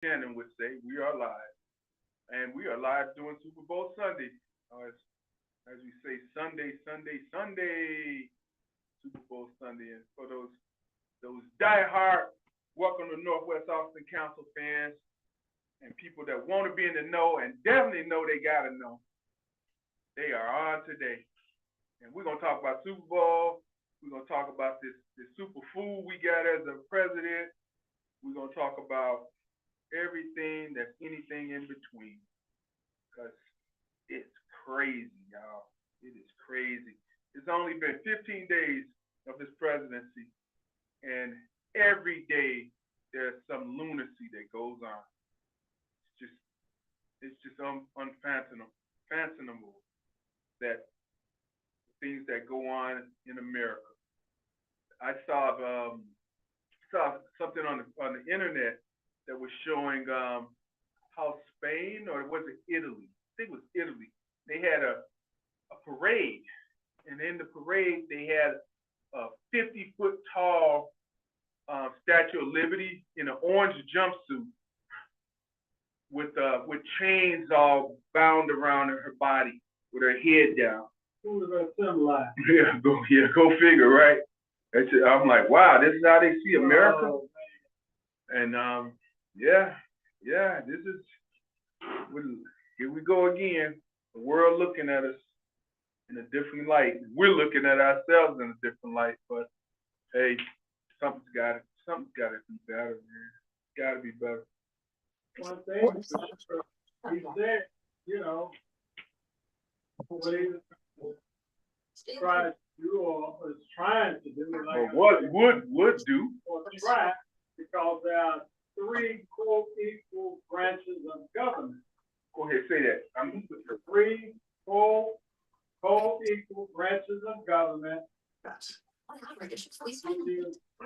Shannon would say, we are live. And we are live doing Super Bowl Sunday. As we say, Sunday, Sunday, Sunday, Super Bowl Sunday. And for those diehard welcome to Northwest Austin Council fans and people that want to be in the know and definitely know they got to know, they are on today. And we're going to talk about Super Bowl. We're going to talk about this super food we got as a president. We're going to talk about everything that's anything in between. Because it's crazy, y'all. It is crazy. It's only been 15 days of his presidency, and every day there's some lunacy that goes on. It's just unfathomable that things that go on in America. I saw something on the internet that was showing how Spain, or was it Italy? I think it was Italy. They had a parade, and in the parade they had a 50-foot tall Statue of Liberty in an orange jumpsuit with chains all bound around her body with her head down. Who does that symbolize? Go figure, right? I'm like, wow, this is how they see America. Oh, and this is here we go again. The world looking at us in a different light. We're looking at ourselves in a different light. But hey, something's got to be better, man. It's got to be better. One thing he said, what he tried to do or is trying to do. Like what would do? Or try, because there are three co-equal branches of government. Go ahead, say that. Three co-equal branches of government. The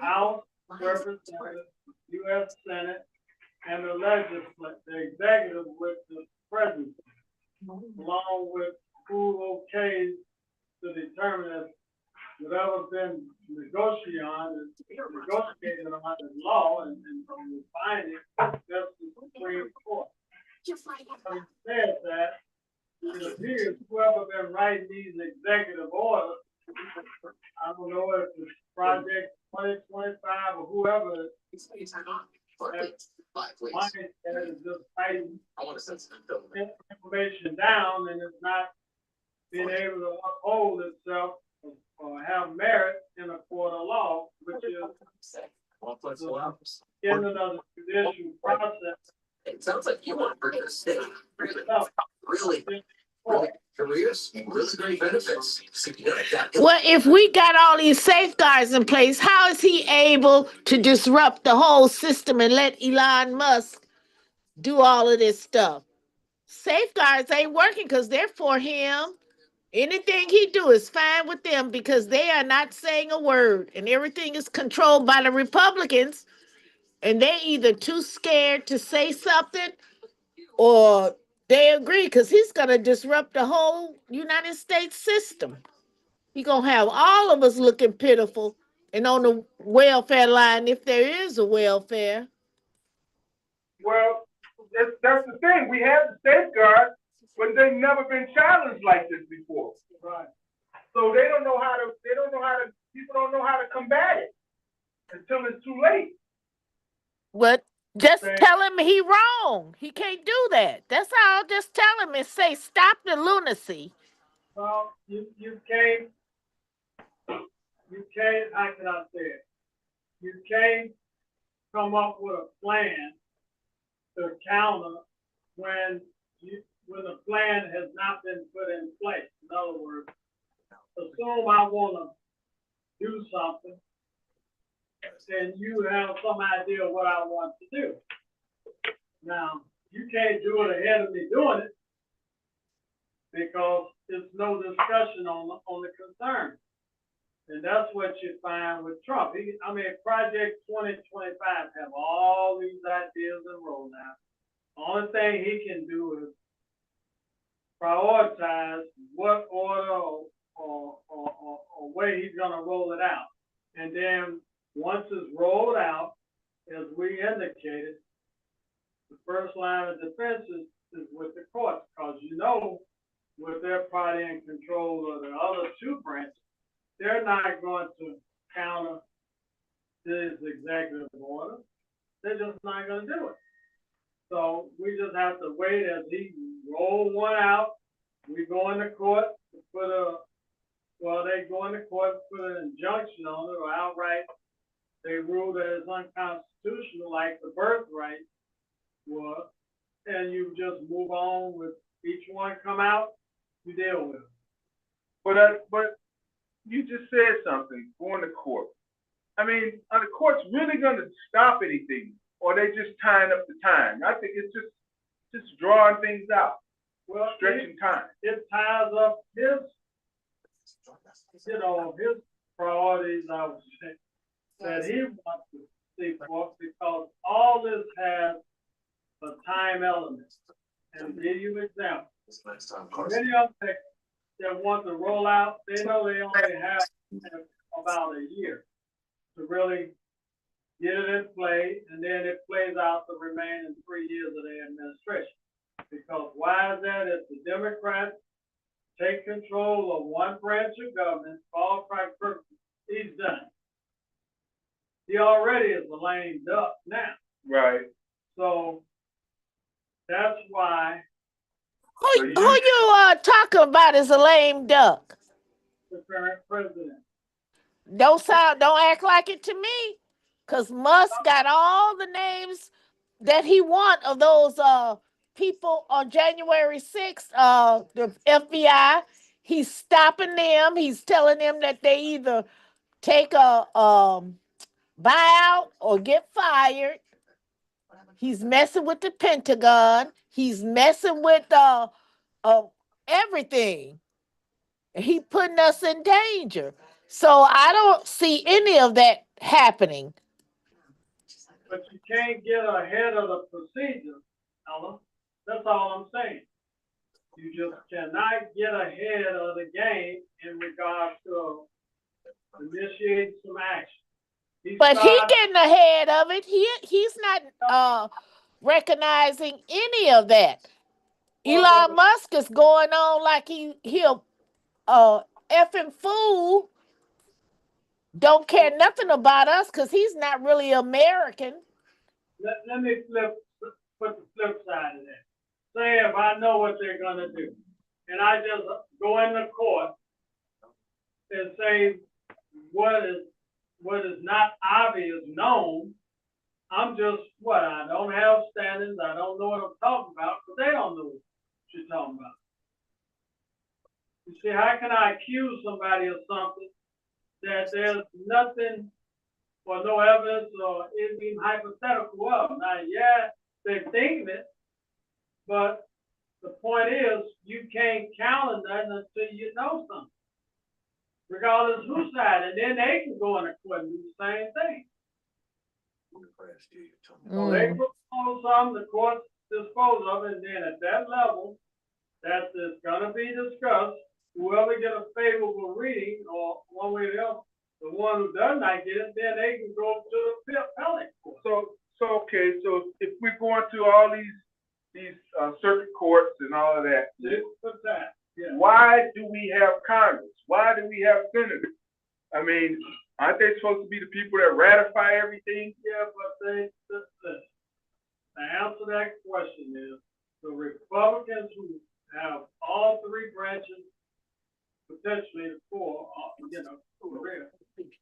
House, Representatives, U.S. Senate, and the legislature, the executive with the president, along with who okays to determine if whatever's been negotiated on the law and refine it, that's the Supreme Court. Having said that, it appears whoever been writing these executive orders, I don't know if it's Project 2025 or whoever, money that is just writing information down and it's not being able to uphold itself or have merit in a court of law, which is the end of the judicial process. It sounds like you want to bring this thing really careers, really great benefits. Well, if we got all these safeguards in place, how is he able to disrupt the whole system and let Elon Musk do all of this stuff? Safeguards ain't working because they're for him. Anything he do is fine with them because they are not saying a word, and everything is controlled by the Republicans, and they either too scared to say something or they agree because he's going to disrupt the whole United States system. He's going to have all of us looking pitiful and on the welfare line if there is a welfare. Well, that's the thing. We have the safeguards, but they've never been challenged like this before. Right. So people don't know how to combat it until it's too late. But just tell him he wrong. He can't do that. That's all. Just tell him and say, stop the lunacy. Well, you can't, how can I say it? You can't come up with a plan to counter when the plan has not been put in place. In other words, assume I want to do something, and you have some idea of what I want to do. Now, you can't do it ahead of me doing it because there's no discussion on the concern. And that's what you find with Trump. Project 2025 have all these ideas and roll out. The only thing he can do is prioritize what order or way he's going to roll it out. And then once it's rolled out, as we indicated, the first line of defense is with the courts, because you know, with their party in control of the other two branches, they're not going to counter this executive order. They're just not going to do it. So we just have to wait as he roll one out. We go into court to put they go into court to put an injunction on it, or outright they rule that it's unconstitutional, like the birthright was, and you just move on with each one come out, you deal with it. But you just said something, going to court. I mean, are the courts really going to stop anything, or are they just tying up the time? I think it's just drawing things out, Well, stretching time. it ties up his priorities, I would say, that he wants to see forth, because all this has a time element. And to give you an example, many of them that want to roll out, they know they only have about a year to really get it in play, and then it plays out the remaining 3 years of their administration. Because why is that? If the Democrats take control of one branch of government, for all practical purposes, he's done. He already is a lame duck now. Right. So that's why Who you talking about is a lame duck? the current president. Don't act like it to me. Cause Musk got all the names that he want of those people on January 6th, the FBI. He's stopping them. He's telling them that they either take a buyout or get fired. He's messing with the Pentagon. He's messing with everything. He putting us in danger. So I don't see any of that happening. But you can't get ahead of the procedure, Ella. That's all I'm saying. You just cannot get ahead of the game in regards to initiating some action. But he's getting ahead of it. He's not recognizing any of that. Elon Musk is going on like he'll effing fool. Don't care nothing about us because he's not really American. Let me put the flip side of that. Say if I know what they're gonna do, and I just go into court and say what is not obvious known, I'm just I don't have standings, I don't know what I'm talking about, because they don't know what you're talking about. You see, how can I accuse somebody of something that there's nothing or no evidence or anything hypothetical of? Now, yeah, they're thinking it, but the point is, you can't count on that until you know something, regardless whose side, and then they can go in a court and do the same thing. So they propose something, the court dispose of it, and then at that level, that is going to be discussed. Whoever get a favorable reading, or one way or the other, the one who does not get it, then they can go to the appellate court. So if we're going to all these circuit courts and all of that, Yeah. Why do we have Congress? Why do we have senators? I mean, aren't they supposed to be the people that ratify everything? Yeah, but the answer to that question is the Republicans who have all three branches, potentially the four,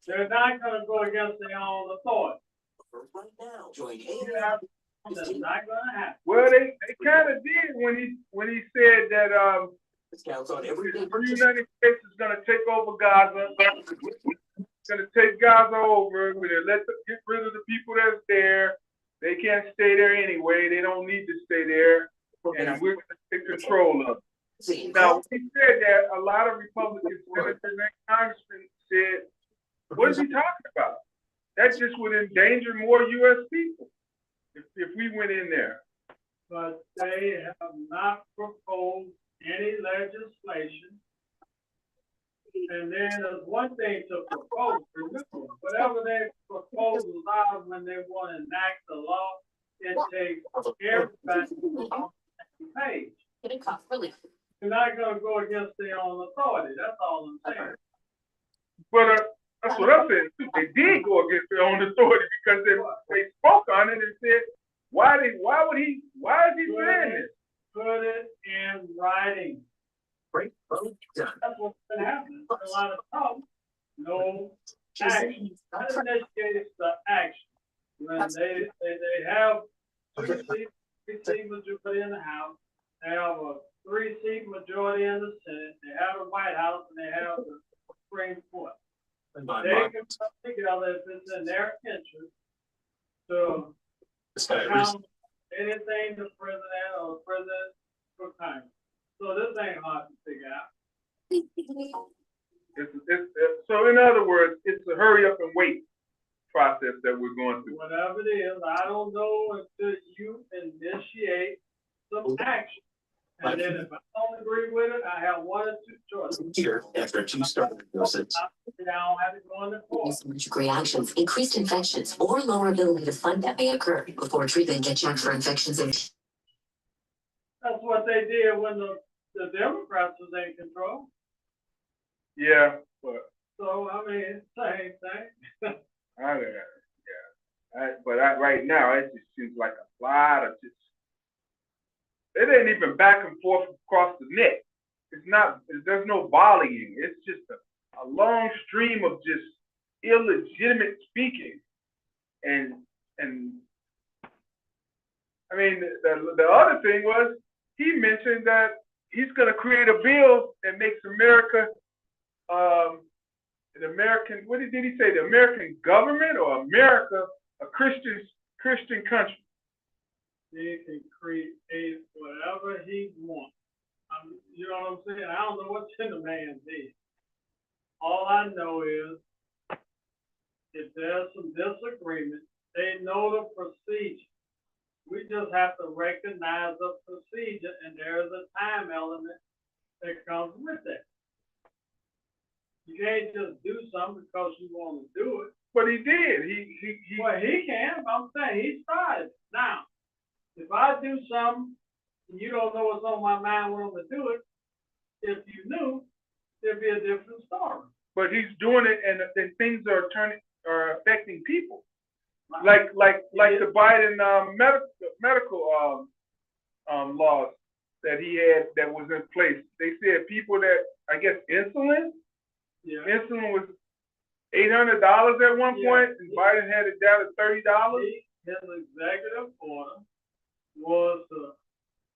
they're not going to go against their own authority. That's not going to happen. Well, they kind of did when he said that the United States is going to take over Gaza. It's going to take Gaza over. We're going to get rid of the people that's there. They can't stay there anyway. They don't need to stay there. And we're going to take control of it. Now, when he said that, a lot of Republican senators and congressmen said, what is he talking about? That just would endanger more U.S. people if we went in there. But they have not proposed any legislation. And then there's one thing to propose. Remember, whatever their proposals are when they want to enact the law, it takes everybody on the page. You're not gonna go against their own authority, that's all I'm saying. But that's what I'm saying. They did go against their own authority because they spoke on it and said, why is he saying this? Put it in writing. Right. That's what's been happening. A lot of talk, no action. That initiates the action. When they have 2 seat majority in the House, they have a 3-seat majority in the Senate, they have the White House, and they have the Supreme Court. They can come together if it's in their interest to account anything the president or the president for Congress. So this ain't hard to figure out. So in other words, it's a hurry up and wait process that we're going through. Whatever it is, I don't know until you initiate some action. And then if I don't agree with it, I have 1 or 2 choices. Here, after 2 starting doses. I don't have to go in the court. Great actions, increased infections, or lower ability to fund that may occur before treatment get checked for infections and That's what they did when the Democrats was in control. Yeah, but So, I mean, it's the same thing. right now, it just seems like a lot of just, it ain't even back and forth across the net. There's no volleying. It's just a long stream of just illegitimate speaking. And I mean, the other thing was, he mentioned that he's going to create a bill that makes America, what did he say? The American government or America a Christian country? He can create whatever he wants. You know what I'm saying? I don't know what's in the man's head. All I know is if there's some disagreement, they know the procedure. We just have to recognize the procedure, and there's a time element that comes with it. You can't just do something because you want to do it. But he did. Well, he can, but I'm saying he started. Now, if I do something and you don't know what's on my mind when I'm going to do it, if you knew, there'd be a different story. But he's doing it, and things are affecting people. Like the Biden medical laws that he had that was in place. They said people that, I guess, insulin was $800 at one point, and Biden had it down to $30. His executive order was to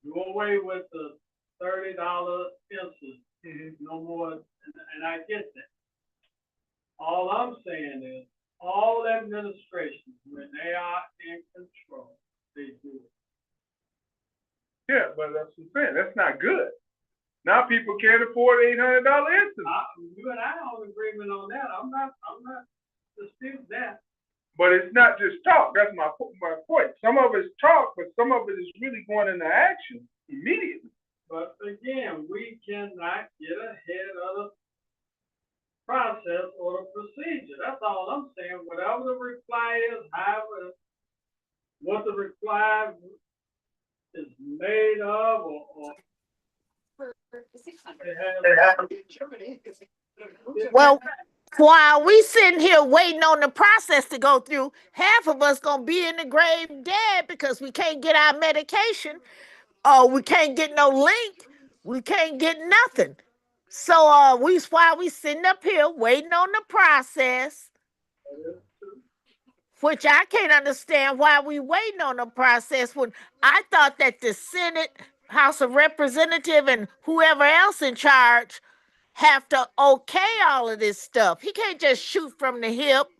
do away with the $30 insulin. No more, and I get that. All I'm saying is, all administrations, when they are in control, they do it. Yeah, but that's what I'm saying. That's not good. Now people can't afford $800 insulin. You and I are on agreement on that. I'm not disputing that. But it's not just talk. That's my point. Some of it's talk, but some of it is really going into action immediately. But again, we cannot get ahead of the process or the procedure. That's all I'm saying. Whatever the reply is, however, what the reply is made of, or Well, while we sitting here waiting on the process to go through, half of us gonna be in the grave dead because we can't get our medication, or we can't get no link, we can't get nothing. So while we sitting up here waiting on the process, which I can't understand why we waiting on the process when I thought that the Senate, House of Representatives, and whoever else in charge have to okay all of this stuff. He can't just shoot from the hip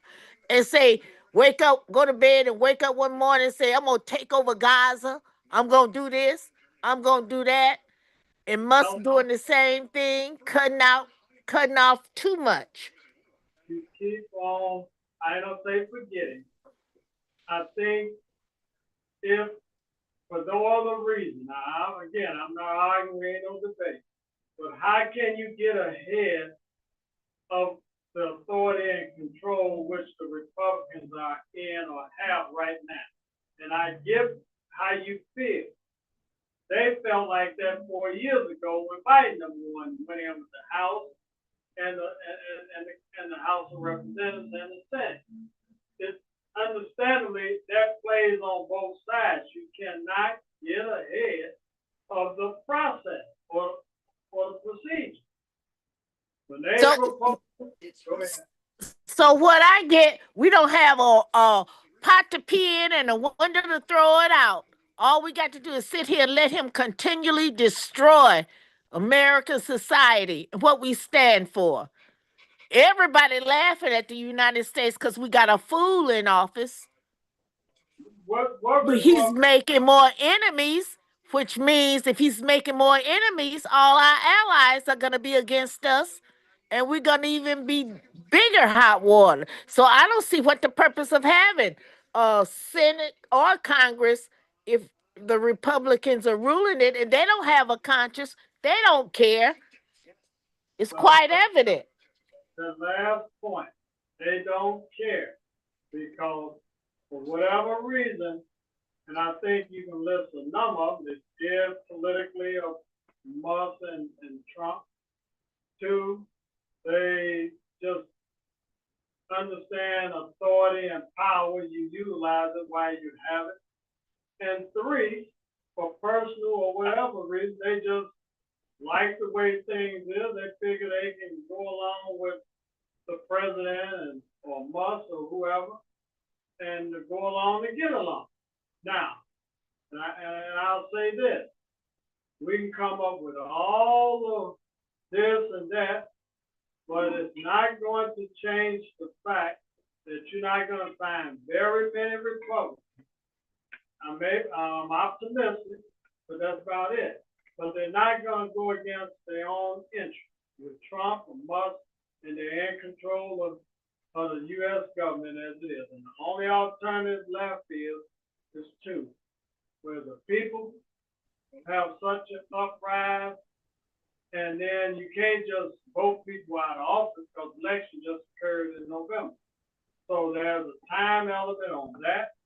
and say, wake up, go to bed and wake up one morning and say, I'm going to take over Gaza. I'm going to do this. I'm going to do that. And Musk doing the same thing, cutting off too much. You keep on, I don't say forgetting. I think if, for no other reason, now, again, I'm not arguing, ain't no debate, but how can you get ahead of the authority and control which the Republicans are in or have right now? and I get how you feel. They felt like that 4 years ago when Biden #1 went in with the House and the House of Representatives and the Senate. It's understandably that plays on both sides. You cannot get ahead of the process or the procedure. When they propose, go ahead. So what I get, we don't have a pot to pee in and a window to throw it out. All we got to do is sit here and let him continually destroy American society, what we stand for. Everybody laughing at the United States because we got a fool in office. But he's making more enemies, which means if he's making more enemies, all our allies are going to be against us. And we're going to even be bigger hot water. So I don't see what the purpose of having Senate or Congress if the Republicans are ruling it and they don't have a conscience. They don't care. It's quite evident. The last point, they don't care because for whatever reason, and I think you can list a number of them, it's politically of Musk and Trump. 2, they just understand authority and power. You utilize it while you have it. And 3, for personal or whatever reason, they just like the way things is. They figure they can go along with the president or Musk or whoever and go along and get along. Now, and I'll say this, we can come up with all of this and that, but it's not going to change the fact that you're not going to find very many Republicans. I'm optimistic, but that's about it. But they're not going to go against their own interests. With Trump and Musk, and they're in control of the U.S. government as it is. And the only alternative left is 2, where the people have such an uprise, and then you can't just vote people out of office because the election just occurred in November. So there's a time element on that.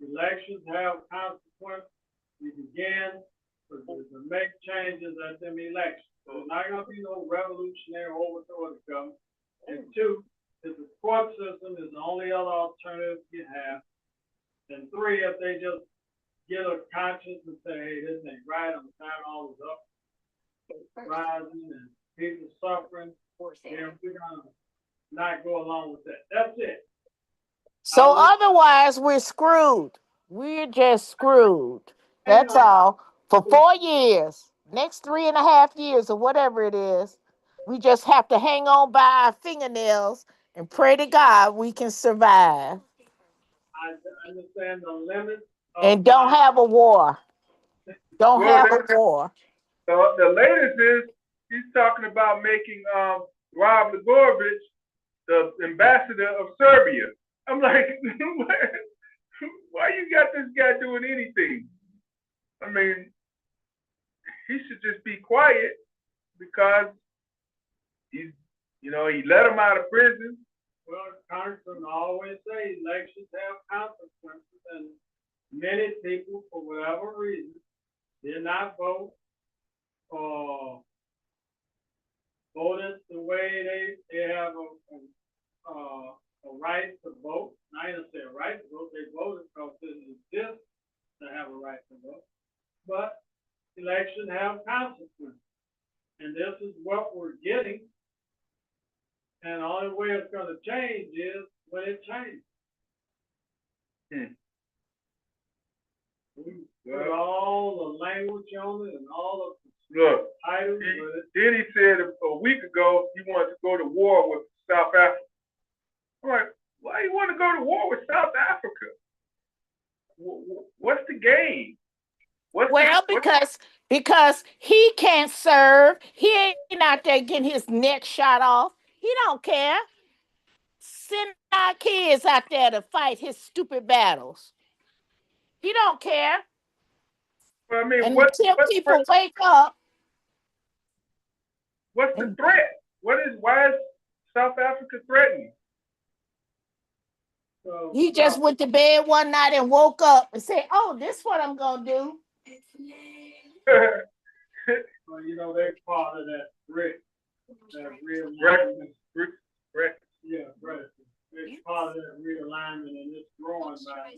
Elections have consequences. You begin to make changes at them elections. So it's not going to be no revolutionary overthrow of the government. And 2, is the court system is the only other alternative you have. And 3, if they just get a conscience and say, hey, this ain't right, I'm tired all this up, rising and people suffering, then we're going to not go along with that. That's it. So otherwise, we're screwed. We're just screwed. That's all. For 4 years, next 3.5 years or whatever it is, we just have to hang on by our fingernails and pray to God we can survive. I understand the limits. And don't have a war. Don't have a war. So the latest is he's talking about making Rob Blagojevich the ambassador of Serbia. I'm like, why you got this guy doing anything? I mean, he should just be quiet because he let him out of prison. Well, Congressman always say elections have consequences, and many people, for whatever reason, did not vote or voted the way they have a right to vote. I didn't say a right to vote, they voted because it exists to have a right to vote. But elections have consequences. And this is what we're getting. And the only way it's going to change is when it changes. We put all the language on it and all of the titles with it. Then he said a week ago he wanted to go to war with South Africa. All right, why do you want to go to war with South Africa? What's the game? Because he can't serve. He ain't out there getting his neck shot off. He don't care. Send our kids out there to fight his stupid battles. He don't care. Well, I mean, and until people wake up. What's the threat? Why is South Africa threatening? So, He just went to bed one night and woke up and said, "Oh, this what I'm gonna do." well, you know, they're part of that brick, that realignment. Breakfast. Yeah, breakfast. It's part of that realignment, and it's growing by.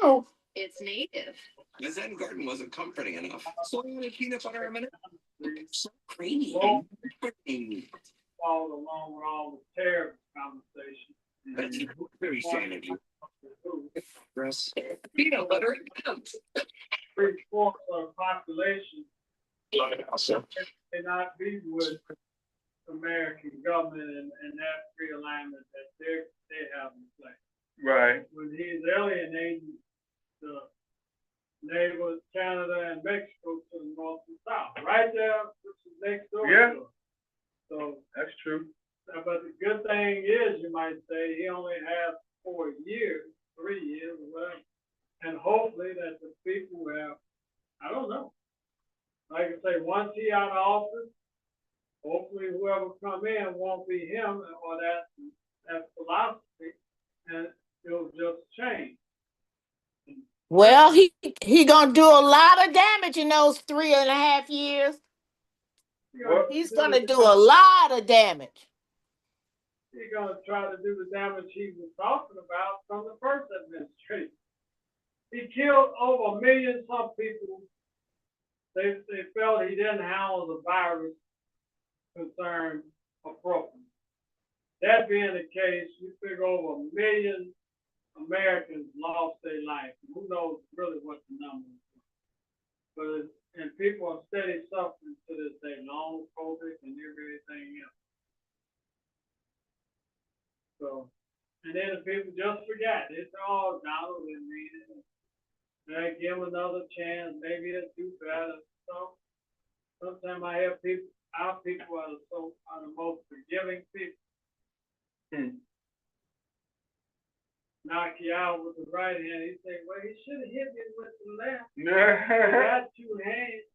Oh, It's native. The Zen garden wasn't comforting enough, so I added peanut butter M&Ms. So creamy. Both Mm. follow along with all the tariff conversation. That's very sanity. Dress. Peanut butter M&Ms. 3/4 of the population Awesome. cannot be with the American government and that realignment that they have in place. Right. When he's alienating the neighbors, Canada and Mexico to the north and south, right there, which is next door. Yeah. to us. So, That's true. but the good thing is, you might say, he only has 4 years, 3 years, or whatever. And hopefully that the people have, I don't know. Like I say, once he out of office, hopefully whoever come in won't be him or that philosophy, and it'll just change. well, he gonna do a lot of damage in those 3.5 years. What? He's gonna do a lot of damage. He's gonna try to do the damage he was talking about from the first administration. He killed over 1 million some people. They felt he didn't handle the virus concern appropriately. That being the case, you figure over 1 million Americans lost their life. Who knows really what the number is? But and people are steady suffering to this day, long COVID and everything else. So, and then the people just forgot. It's all Donald didn't read it. They give him another chance. Maybe he'll do better. So sometimes I have people, our people are the most forgiving people. Knock you out with the right hand. He say, well, he should have hit me with the left. He got 2 hands.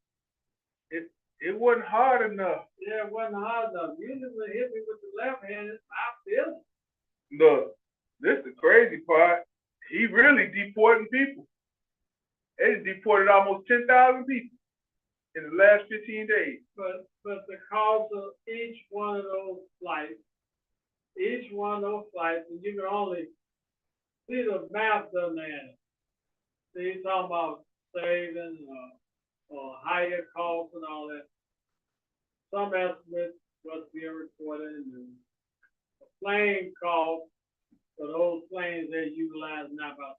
It wasn't hard enough. Yeah, it wasn't hard enough. Usually when he hit me with the left hand, I feel it. Look, this is the crazy part. He really deporting people. They deported almost 10,000 people in the last 15 days. But the cost of each one of those flights, and you can only see the math doesn't add up. So you're talking about savings or higher costs and all that. Some estimates must be reported in the plane cost for those planes they utilize now about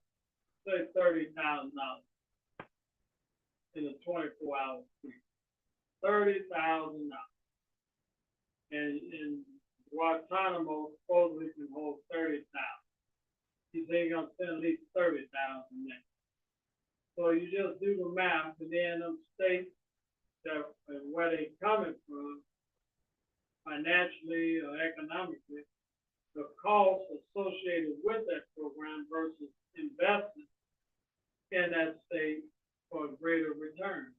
say $30,000 in a 24-hour flight. $30,000. And in Guantanamo supposedly can hold 30,000. He's gonna spend at least 30,000 there. So you just do the math, and then them states that where they coming from, financially or economically, the cost associated with that program versus investing in that state for a greater return.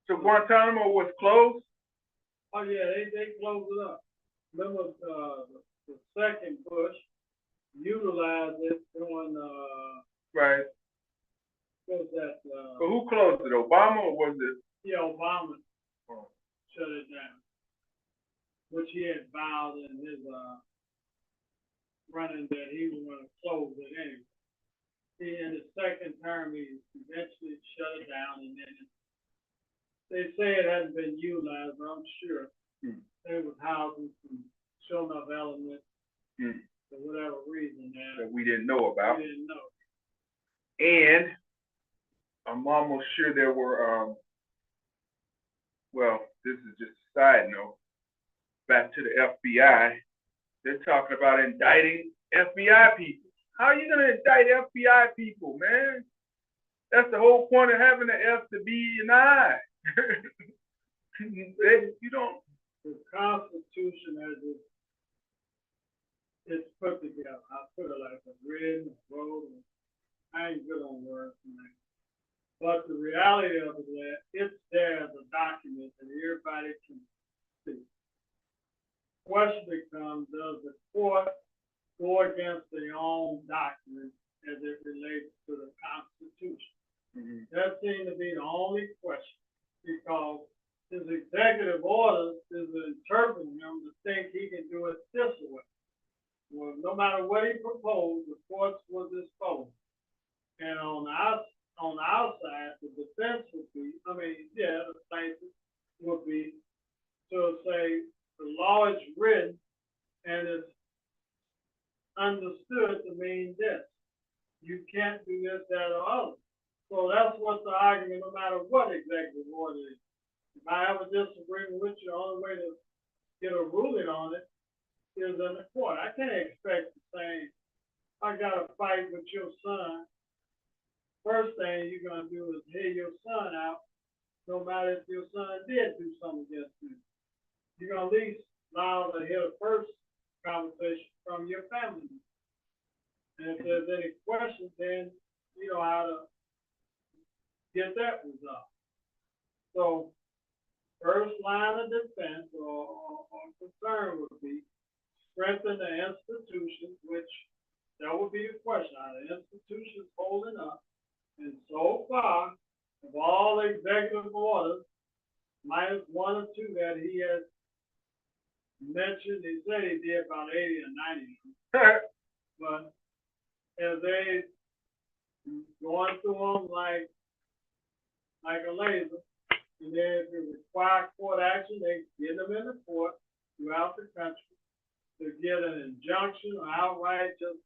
So Guantanamo was closed? Oh yeah, they closed it up. Remember the second Bush utilized it during Right. what was that? But who closed it? Obama or was it? Yeah, Obama shut it down, which he had vowed in his running that he was going to close it anyway. In his second term, he eventually shut it down, and then they say it hasn't been utilized, but I'm sure there was housing some show enough elements for whatever reason that we didn't know about. we didn't know. And I'm almost sure there were, well, this is just a side note, back to the FBI, they're talking about indicting FBI people. How are you going to indict FBI people, man? That's the whole point of having the F, the B, and I. You don't. The Constitution as it's put together. I put it like a written, wrote, I ain't good on words, man. But the reality of it is, it's there as a document that everybody can see. Question becomes, does the court go against their own doctrine as it relates to the Constitution. Mhm. That seemed to be the only question, because his executive orders is interpreting him to think he can do it this way. Well, no matter what he proposed, the courts will dispose. And on our side, the defense would be, the plaintiff would be to say the law is written and it's understood to mean this. You can't do this, that, or other. So that's what's the argument, no matter what executive order is. If I have a disagreement with you, the only way to get a ruling on it is in the court. I can't expect to say, I got a fight with your son. First thing you're going to do is hear your son out, no matter if your son did do something against you. You're going to at least allow to hear the first conversation from your family. And if there's any questions, then you know how to get that resolved. So, first line of defense or concern would be strengthen the institutions, which that would be the question. Are the institutions holding up? And so far, of all the executive orders, minus one or two that he has mentioned, he said he did about 80 or 90. But as they going through them like a laser, and then if it requires court action, they get them in the court throughout the country to get an injunction or outright just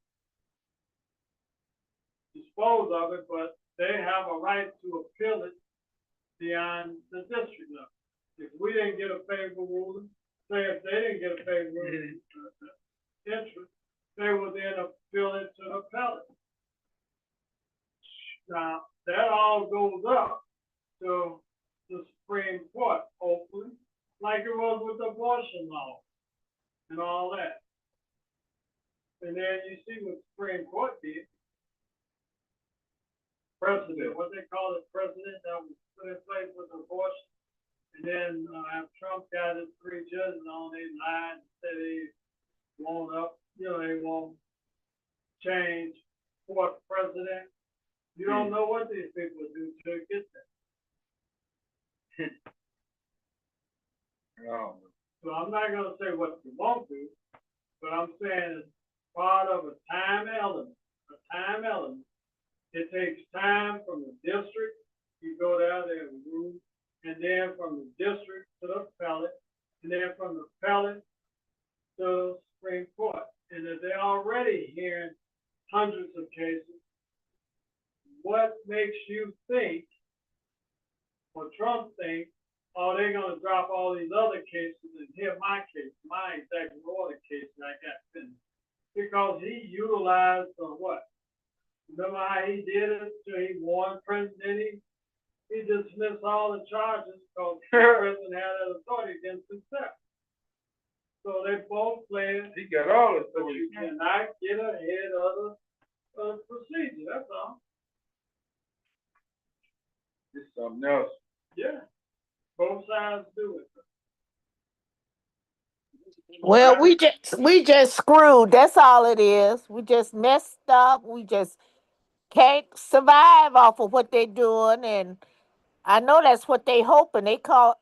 dispose of it, but they have a right to appeal it beyond the district level. If we didn't get a favorable ruling, say if they didn't get a favorable interest, they would then appeal it to the appellate. Now, that all goes up to the Supreme Court, hopefully, like it was with abortion law and all that. And then you see what the Supreme Court did. Precedent, what they call it, precedent that was put in place with abortion. And then after Trump got his 3 judges on, they lied and said they won't change court precedent. You don't know what these people do to get that. Oh. So I'm not going to say what you won't do, but I'm saying it's part of a time element. It takes time from the district, you go down there and rule, and then from the district to the appellate, and then from the appellate to the Supreme Court. And if they're already hearing hundreds of cases, what makes you think, or Trump think, oh, they're going to drop all these other cases and hear my case, my executive order case that I got finished? Because he utilized what? Remember how he did it? So he warned President, he dismissed all the charges because the president had an authority against himself. So they both played. He got all the But you cannot get ahead of the procedure. That's all. It's something else. Yeah. Both sides do it. Well, we just screwed. That's all it is. We just messed up. We just can't survive off of what they're doing, and I know that's what they hoping. They call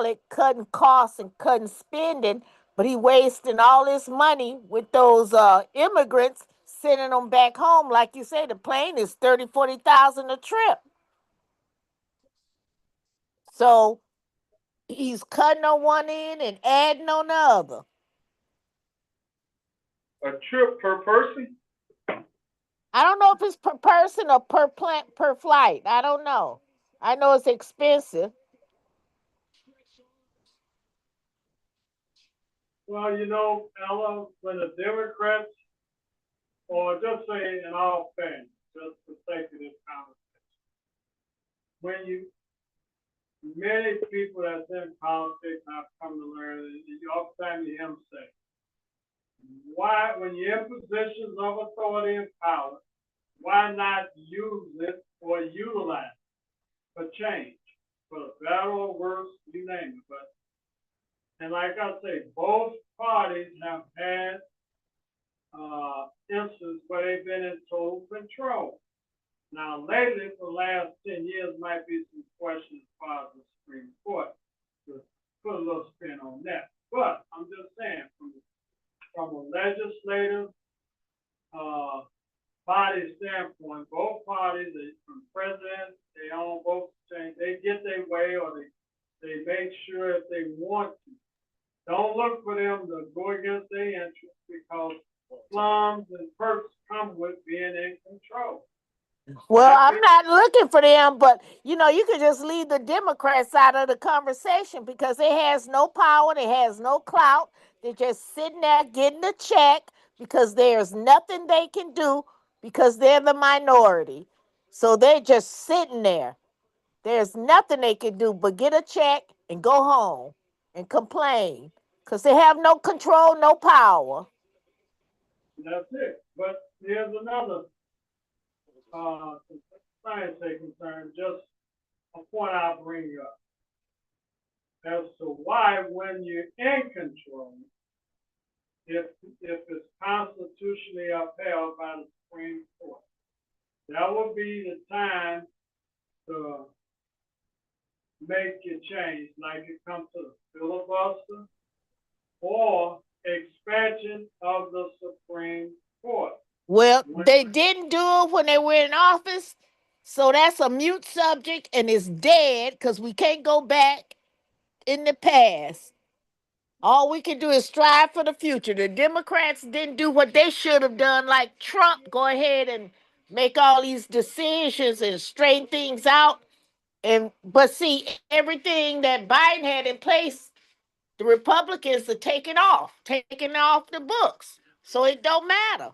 it cutting costs and cutting spending, but he wasting all this money with those immigrants, sending them back home. Like you say, the plane is $30,000-$40,000 a trip. So he's cutting on one end and adding on the other. A trip per person? I don't know if it's per person or per flight. I don't know. I know it's expensive. Well, Ella, when the Democrats, or just say in all fairness, just for sake of this conversation, many people that's in politics have come to learn, and you often hear them say, why, when you're in positions of authority and power, why not use it or utilize it for change, for the better or worse, you name it. But, and like I say, both parties have had instances where they've been in total control. Now, lately, for the last 10 years, might be some questions as far as the Supreme Court, to put a little spin on that. But I'm just saying, from a legislative body standpoint, both parties, from president, they own both things. They get their way, or they make sure if they want to. Don't look for them to go against their interests, because slums and perks come with being in control. Well, I'm not looking for them, but you know, you could just leave the Democrats out of the conversation because it has no power, it has no clout. They're just sitting there getting a check because there's nothing they can do because they're the minority. So they're just sitting there. There's nothing they can do but get a check and go home and complain because they have no control, no power. That's it. But here's another science concern, just a point I'll bring up as to why, when you're in control, if it's constitutionally upheld by the Supreme Court, that would be the time to make your change, like it comes to the filibuster or expansion of the Supreme Court. Well, they didn't do it when they were in office, so that's a mute subject and it's dead because we can't go back in the past. All we can do is strive for the future. The Democrats didn't do what they should have done, like Trump, go ahead and make all these decisions and straighten things out. But see, everything that Biden had in place, the Republicans are taking off the books. So it don't matter.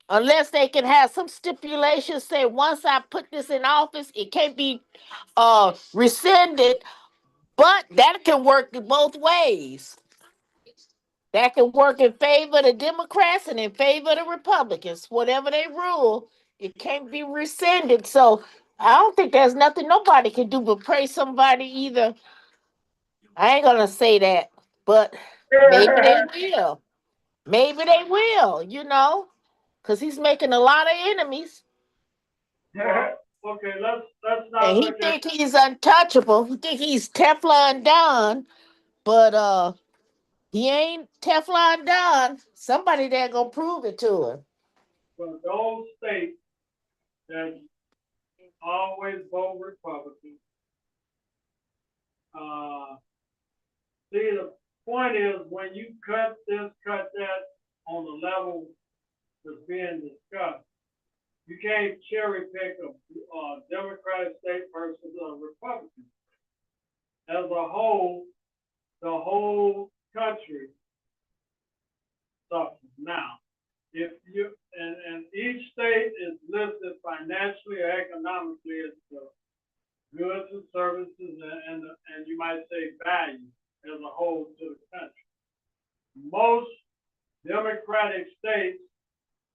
Unless they can have some stipulations say once I put this in office, it can't be rescinded. But that can work both ways. That can work in favor of the Democrats and in favor of the Republicans. Whatever they rule, it can't be rescinded. So I don't think there's nothing nobody can do but pray somebody either. I ain't gonna say that, but maybe they will. Maybe they will, because he's making a lot of enemies. Okay, let's not And he look think he's untouchable. He think he's Teflon Don, but he ain't Teflon Don. Somebody there gonna prove it to him. for those states that always vote Republican. See, the point is, when you cut this, cut that on the level that's being discussed, you can't cherry pick a Democratic state versus a Republican. As a whole, the whole country suffers. Now, if you and each state is listed financially or economically as the goods and services and you might say value as a whole to the country. Most Democratic states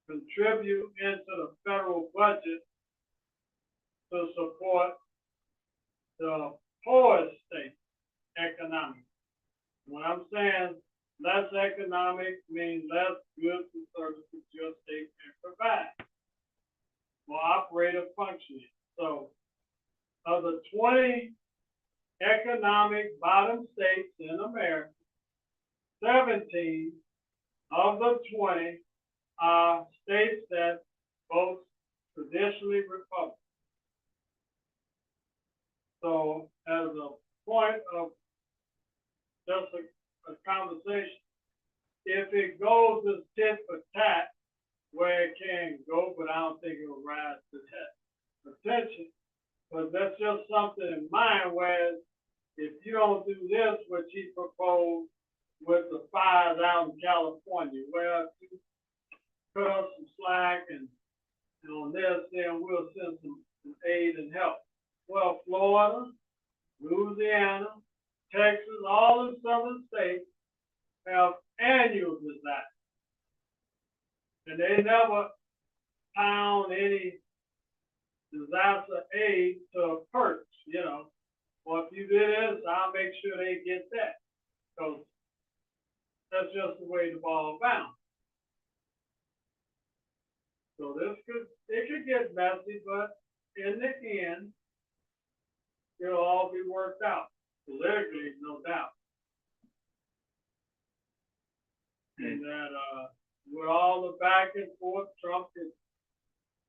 contribute into the federal budget to support the poorest states economically. When I'm saying less economic means less goods and services your state can provide for operative functioning. So, of the 20 economic bottom states in America, 17 of the 20 are states that vote traditionally Republican. So, as a point of just a conversation, if it goes as tit for tat, where it can go, but I don't think it will rise to that attention. But that's just something in mind, whereas if you don't do this, what he proposed with the fires out in California, well, if you cut us some slack and on this, then we'll send some aid and help. Well, Florida, Louisiana, Texas, all the southern states have annual disasters. And they never found any disaster aid to perks, Well, if you do this, I'll make sure they get that. So that's just the way the ball bounced. could get messy, but in the end, it'll all be worked out. Politically, no doubt. And that, with all the back and forth, Trump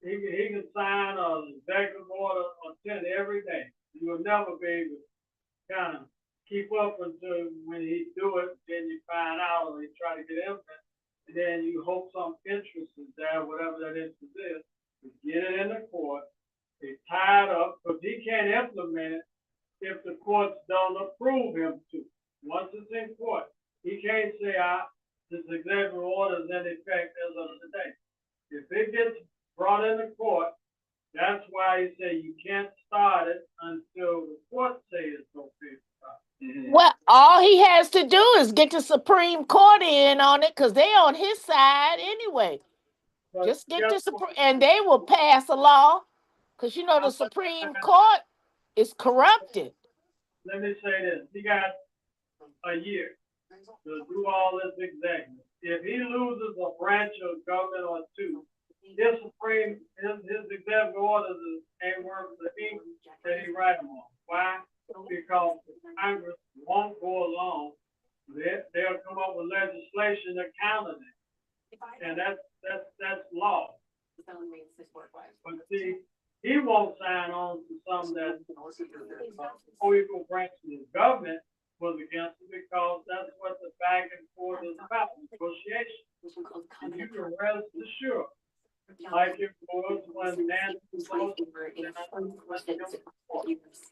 he can sign an executive order on 10 every day. You will never be able to kind of keep up until when he do it, then you find out or he try to get implement, and then you hope some interest is there, whatever that interest is, to get it in the court. They tie it up, because he can't implement it if the courts don't approve him to. Once it's in court, he can't say, this executive order is in effect as of today. If it gets brought into court, that's why he say you can't start it until the court say it's okay to start. Mhm. Well, all he has to do is get the Supreme Court in on it, because they're on his side anyway. But Just get the guess what? Supreme, and they will pass a law, because you know the Supreme Court is corrupted. Let me say this, he got a year to do all this executive. If he loses a branch of government or two, his executive orders ain't worth the ink that he write them on. Why? Because Congress won't go along. They'll come up with legislation to counter it. And that's law. But see, he won't sign on to something that co-equal branch of the government was against it, because that's what the back and forth is about, negotiation. And you can rest assured, like it was when Nancy Pelosi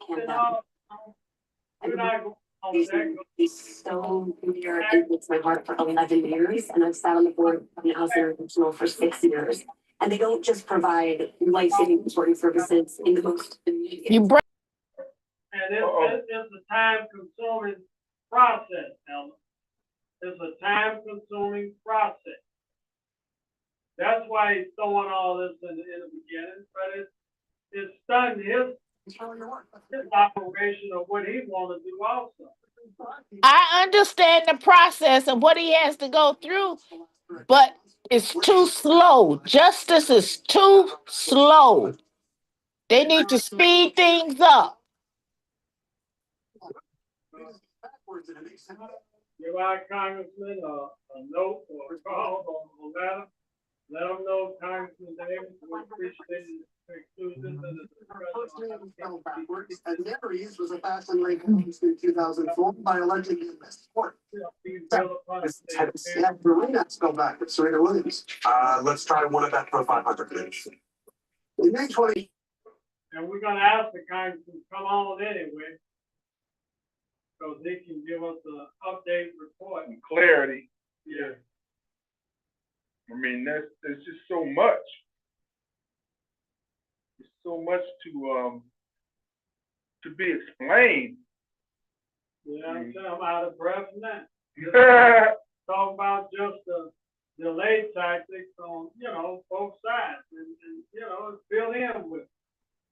we're not going on that. It's so near and breaks my heart for 11 years, and I've sat on the board of the House International for 6 years. And they don't just provide life-saving reporting services in the most immediate. You break. And it's a time-consuming process, Ellen. It's a time-consuming process. That's why he's throwing all this in the beginning, but it's stunned his operation of what he want to do also. I understand the process of what he has to go through, but it's too slow. Justice is too slow. They need to speed things up. Give our congressman a note or a call or a letter. Let them know Congressman Davis will appreciate it. And never used was a fast and late in 2004 by allegedly in this court. Marina spelled back with Serena Williams. Let's try one of that for 500 minutes. In May 20. And we're gonna ask the congressman to come on anyway, because they can give us an update report. And clarity. Yeah. I mean, there's just so much. There's so much to be explained. Yeah, I'm out of breath now. Talk about just the delay tactics on, both sides, and fill in with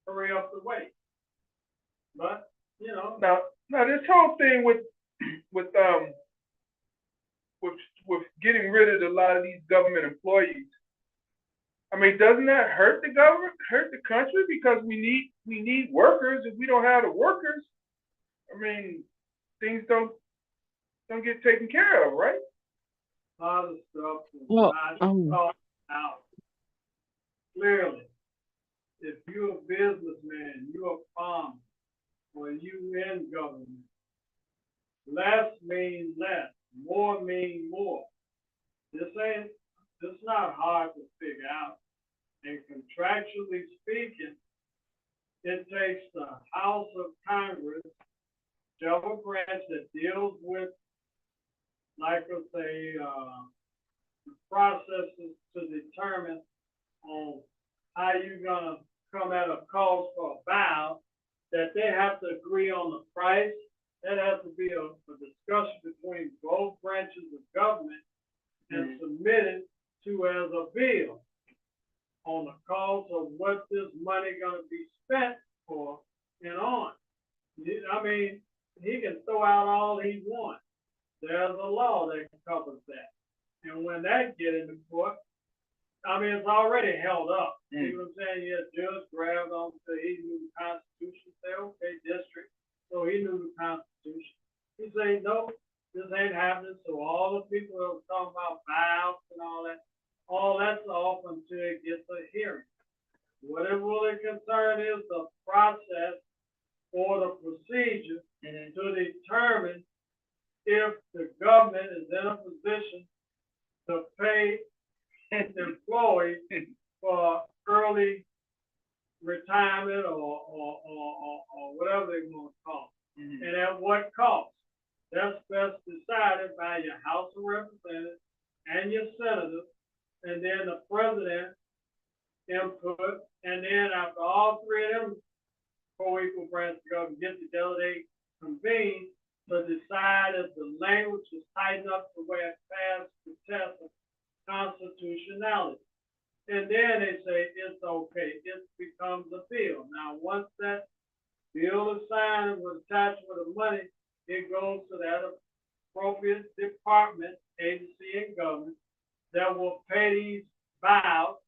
hurry up the wait. But, Now this whole thing with getting rid of a lot of these government employees, I mean, doesn't that hurt the government, hurt the country? Because we need workers. If we don't have the workers, I mean, things don't get taken care of, right? a lot of stuff is Well, not thought out. Clearly, if you're a businessman, you're a farmer, or you in government, less means less, more means more. This not hard to figure out. And contractually speaking, it takes the House of Congress, whichever branch that deals with, like I say, the processes to determine on how you're gonna come at a cost for a valve, that they have to agree on the price. That has to be a discussion between both branches of government and submitted to as a bill on the cost of what this money gonna be spent for and on. I mean, he can throw out all he wants. There's a law that covers that. And when that get into court, I mean, it's already held up. Mm. You know what I'm saying? Yeah, judge grabbed on to he knew the Constitution, say, okay, district, so he knew the Constitution. He said, no, this ain't happening, so all the people that were talking about buyouts and all that's off until it gets a hearing. What it really concerned is the process or the procedure to determine if the government is in a position to pay employees for early retirement or whatever they want to call it. And at what cost? That's best decided by your House of Representatives and your senators, and then the president input, and then after all three of them co-equal branches of government get together, they convene to decide if the language is tight enough to where it passes the test of constitutionality. And then they say it's okay, it becomes a bill. Now, once that bill is signed with attachment of money, it goes to that appropriate department, agency, and government that will pay these buyouts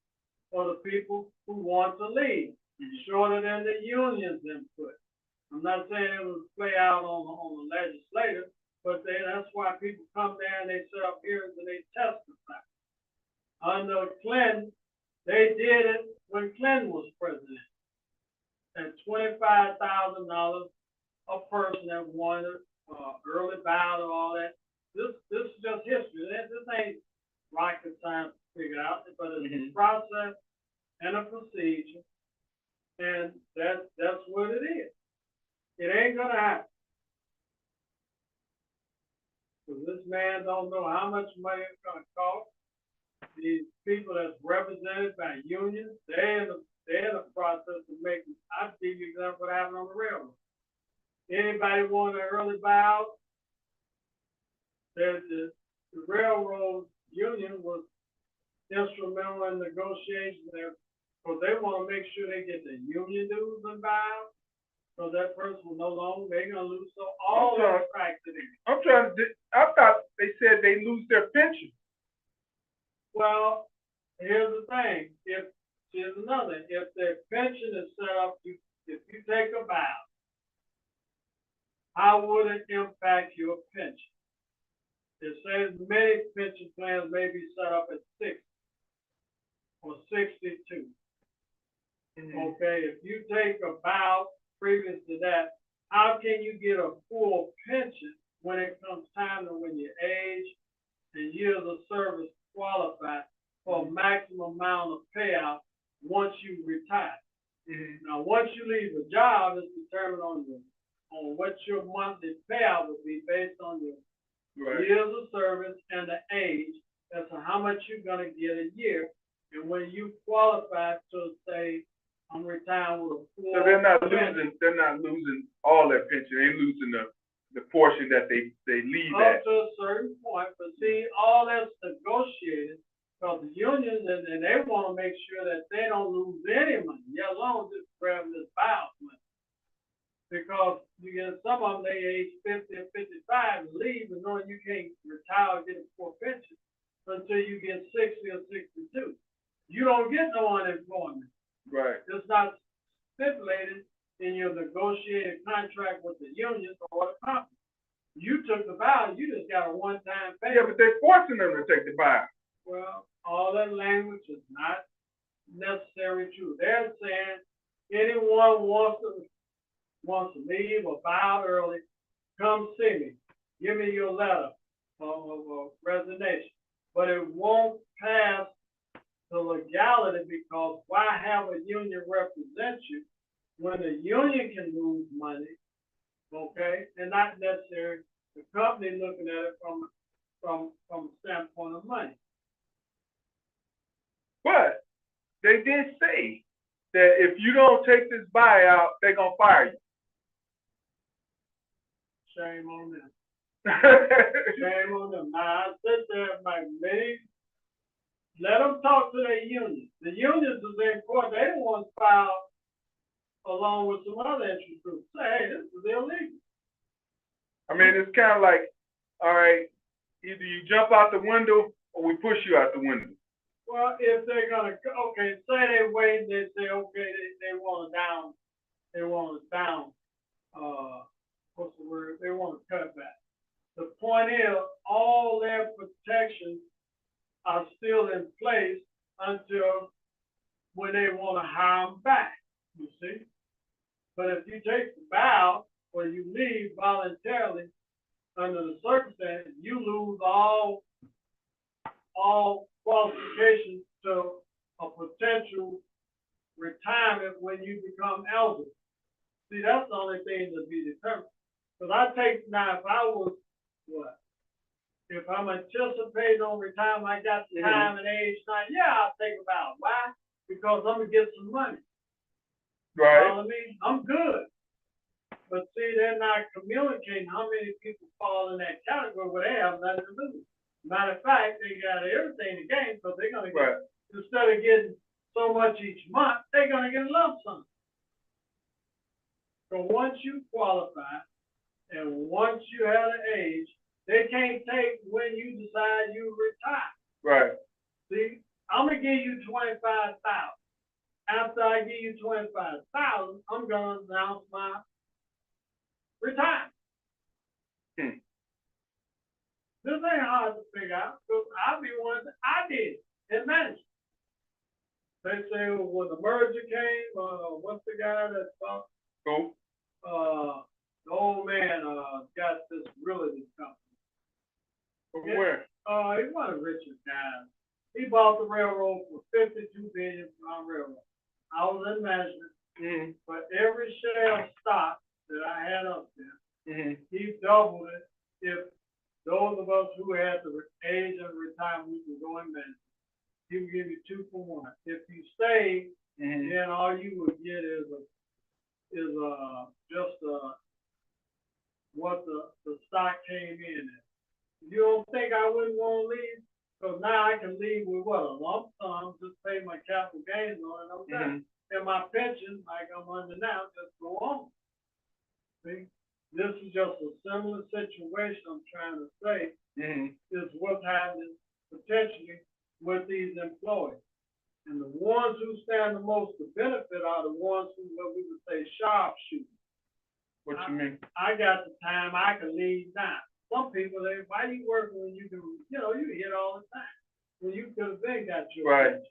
for the people who want to leave, shorter than the union's input. I'm not saying it will play out on the legislature, but that's why people come there and they set up hearings and they testify. Under Clinton, they did it when Clinton was president. At $25,000 a person that wanted early buyout and all that. This is just history. This ain't rocket science to figure out, but it's a process and a procedure, and that's what it is. It ain't gonna happen. Because this man don't know how much money it's gonna cost. These people that's represented by unions, they're in the process of making. I'll give you an example of what happened on the railroad. Anybody want an early buyout? The railroad union was instrumental in negotiations there, because they want to make sure they get the union dues and buyout, so that person will no longer, they're gonna lose. So all that factored in. I thought they said they lose their pension. Well, here's the thing. Here's another. If their pension is set up, if you take a buyout, how would it impact your pension? It says many pension plans may be set up at 60 or 62. Okay, if you take a buyout previous to that, how can you get a full pension when it comes time to when your age and years of service qualify for a maximum amount of payout once you retire? Now, once you leave a job, it's determined on what your monthly payout would be based on your years of service and the age as to how much you're gonna get a year. And when you qualify to say, I'm retiring with a full. So they're not losing all their pension. They're losing the portion that they leave up at. to a certain point, but see, all that's negotiated, because the unions, and they wanna make sure that they don't lose any money, let alone just grabbing this buyout money. Because you get some of them, they age 50 or 55 and leave, and knowing you can't retire or get a full pension until you get 60 or 62. You don't get no unemployment. Right. It's not stipulated in your negotiated contract with the union or the company. You took the buyout, you just got a one-time payment. Yeah, but they're forcing them to take the buyout. Well, all that language is not necessarily true. They're saying anyone wants to leave or buy out early, come see me. Give me your letter of resignation. But it won't pass the legality, because why have a union represent you when the union can lose money, okay, and not necessarily the company looking at it from a standpoint of money. But they did say that if you don't take this buyout, they're gonna fire you. Shame on them. Shame on them. Now, I sit there and like, let them talk to their union. The unions is in court. They don't want to file along with some other interest groups. Say, hey, this is illegal. I mean, it's kind of like, all right, either you jump out the window or we push you out the window. Well, if they're gonna, okay, say they wait, they say, okay, they want a down, what's the word, they want a cutback. The point is, all their protections are still in place until when they wanna hire them back, you see? But if you take the buyout or you leave voluntarily, under the circumstances, you lose all qualifications to a potential retirement when you become eligible. See, that's the only thing to be determined. Because I take, now, if I was, what? If I'm anticipating on retirement, I got the time and age now, yeah, I'll take a vow. Why? Because I'm gonna get some money. Right. You know what I mean? I'm good. But see, they're not communicating how many people fall in that category where they have nothing to lose. Matter of fact, they got everything to gain, so they're gonna get, instead of getting so much each month, they're gonna get a lump sum. So once you qualify, and once you have an age, they can't take when you decide you retire. Right. See, I'm gonna give you 25,000. After I give you 25,000, I'm gonna announce my retirement. This ain't hard to figure out, because I'll be one that I did in management. They say, well, when the merger came, what's the guy that's Cool. the old man got this realty company. From where? He was a Richard guy. He bought the railroad for $52 billion from railroad. I was in management, but every share of stock that I had up there, he doubled it. If those of us who had the age of retirement, we could go in management. He would give you 2 for 1. If you stayed, then all you would get is just what the stock came in at. You don't think I wouldn't want to leave? Because now I can leave with what, a lump sum, just pay my capital gains on it, I'm done. And my pension, like I'm under now, just go on. See? This is just a similar situation I'm trying to say, is what's happening potentially with these employees. And the ones who stand the most to benefit are the ones who, what we would say, sharpshooters. What you mean? I got the time, I can leave now. Some people, why you working when you can, you hit all the time. When you could have been got your pension.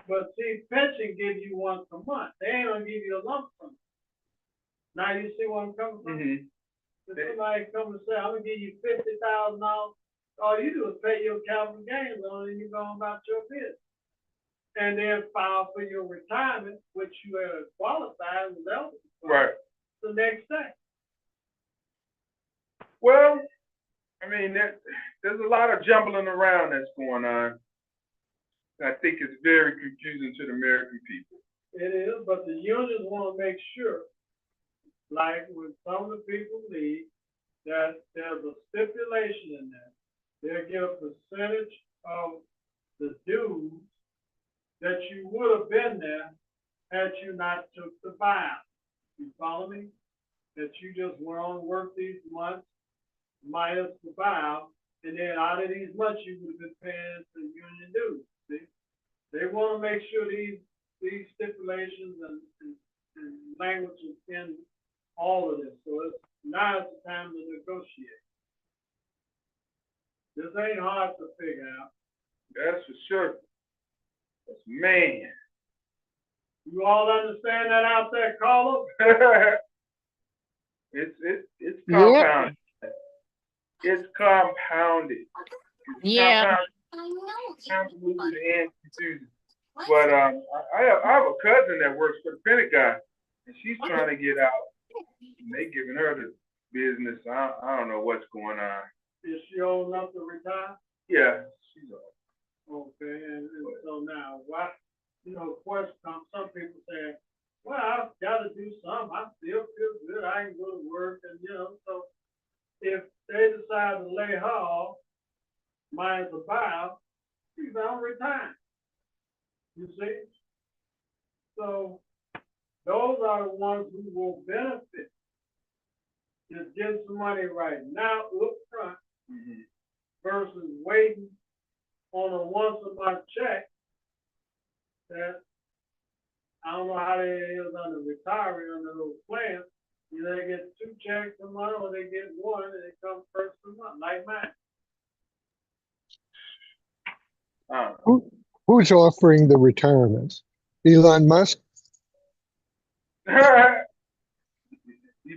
But see, pension gives you once a month. They ain't gonna give you a lump sum. Now you see where I'm coming from? If somebody comes and say, I'm gonna give you $50,000, all you do is pay your capital gains on it and you go about your business. And then file for your retirement, which you had qualified and was eligible for the next day. Well, I mean, there's a lot of jumbling around that's going on. I think it's very confusing to the American people. It is, but the unions want to make sure, like when some of the people leave, that there's a stipulation in there. They'll get a percentage of the dues that you would have been there had you not took the buyout. You follow me? That you just went on to work these months, minus the buyout, and then out of these months you would have been paying the union dues. See? They want to make sure these stipulations and language is in all of this. So now it's the time to negotiate. This ain't hard to figure out. That's for sure. Man. You all understand that out there, caller? It's compounded. It's compounded. Convoluted and confusing. But I have a cousin that works for the Pentagon, and she's trying to get out. And they giving her the business. I don't know what's going on. Is she old enough to retire? Yeah, she's old. Okay, and so now, why? Question comes. Some people say, "Well, I've got to do something. I still feel good. I can go to work," and so if they decide to lay her off, minus the buyout, she's on retirement. You see? So those are the ones who will benefit. Just get some money right now up front versus waiting on a once a month check that I don't know how they is under retirement under those plans. Either they get 2 checks a month or they get 1 and it comes first of the month, like mine. Who's offering the retirement? Elon Musk? You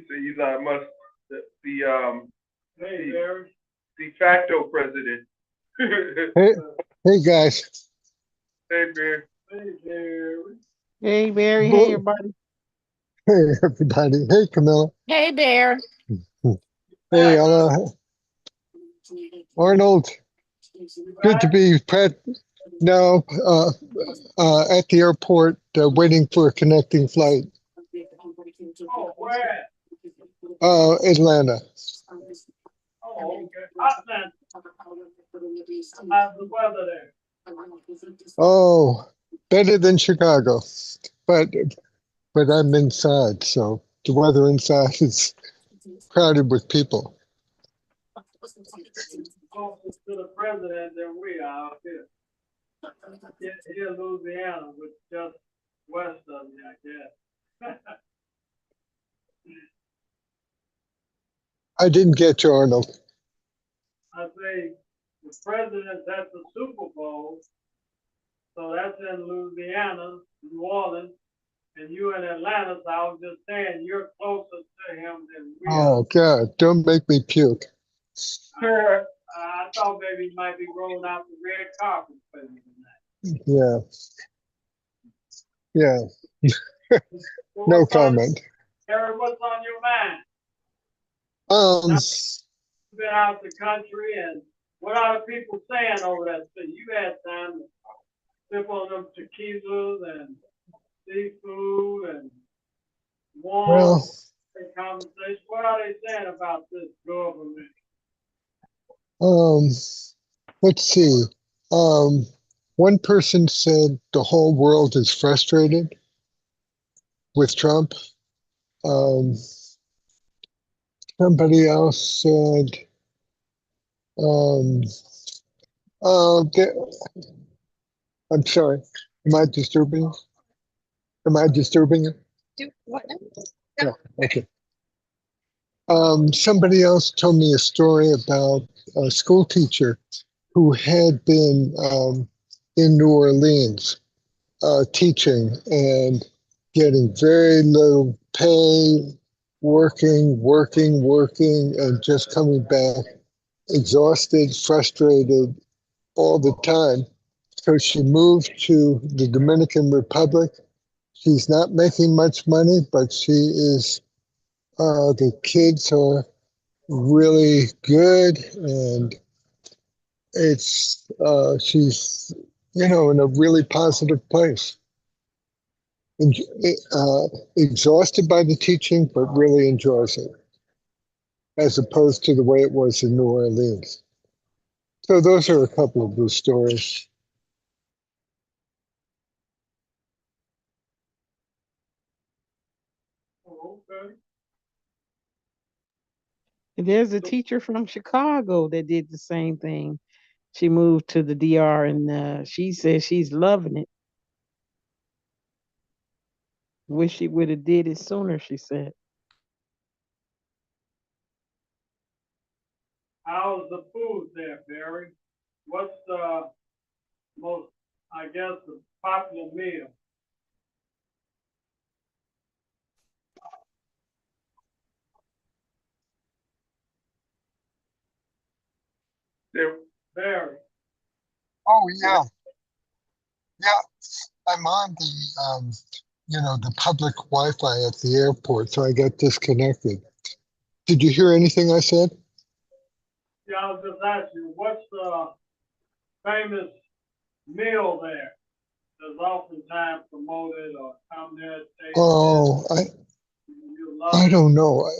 say Elon Musk, the Hey, Barry. de facto president. Hey guys. Hey, man. Hey, Barry. Hey, Barry. Hey, everybody. Hey everybody. Hey Camilla. Hey, Bear. Hey Arnold. Good to be now at the airport waiting for a connecting flight. Oh, where? Atlanta. Oh, okay. How's the weather there? Oh, better than Chicago, but I'm inside, so the weather inside is crowded with people. Closer to the president than we are out here. Here in Louisiana, which just west of me, I guess. I didn't get you, Arnold. I say the president's at the Super Bowl, so that's in Louisiana, New Orleans, and you in Atlanta. So I was just saying you're closer to him than we are. Oh God, don't make me puke. I thought maybe he might be rolling out the red carpet for you tonight. Yeah. No comment. Harry, what's on your mind? You've been out the country, and what are the people saying over that city? You had time to sip on them tequilas and seafood and warm conversation. What are they saying about this government? Let's see. One person said the whole world is frustrated with Trump. Somebody else said, I'm sorry, am I disturbing? Am I disturbing you? Yeah, okay. Somebody else told me a story about a school teacher who had been in New Orleans teaching and getting very little pay, working, and just coming back exhausted, frustrated all the time. So she moved to the Dominican Republic. She's not making much money, but she is, the kids are really good, and it's, she's, in a really positive place. Exhausted by the teaching, but really enjoys it, as opposed to the way it was in New Orleans. So those are a couple of the stories. Oh, okay. There's a teacher from Chicago that did the same thing. She moved to the DR and she says she's loving it. Wish she would have did it sooner, she said. How's the food there, Barry? What's the most, I guess, the popular meal? Barry. Oh yeah, I'm on the public Wi-Fi at the airport, so I got disconnected. Did you hear anything I said? Yeah, I was just asking you, what's the famous meal there that's oftentimes promoted or come there? Oh, I don't know.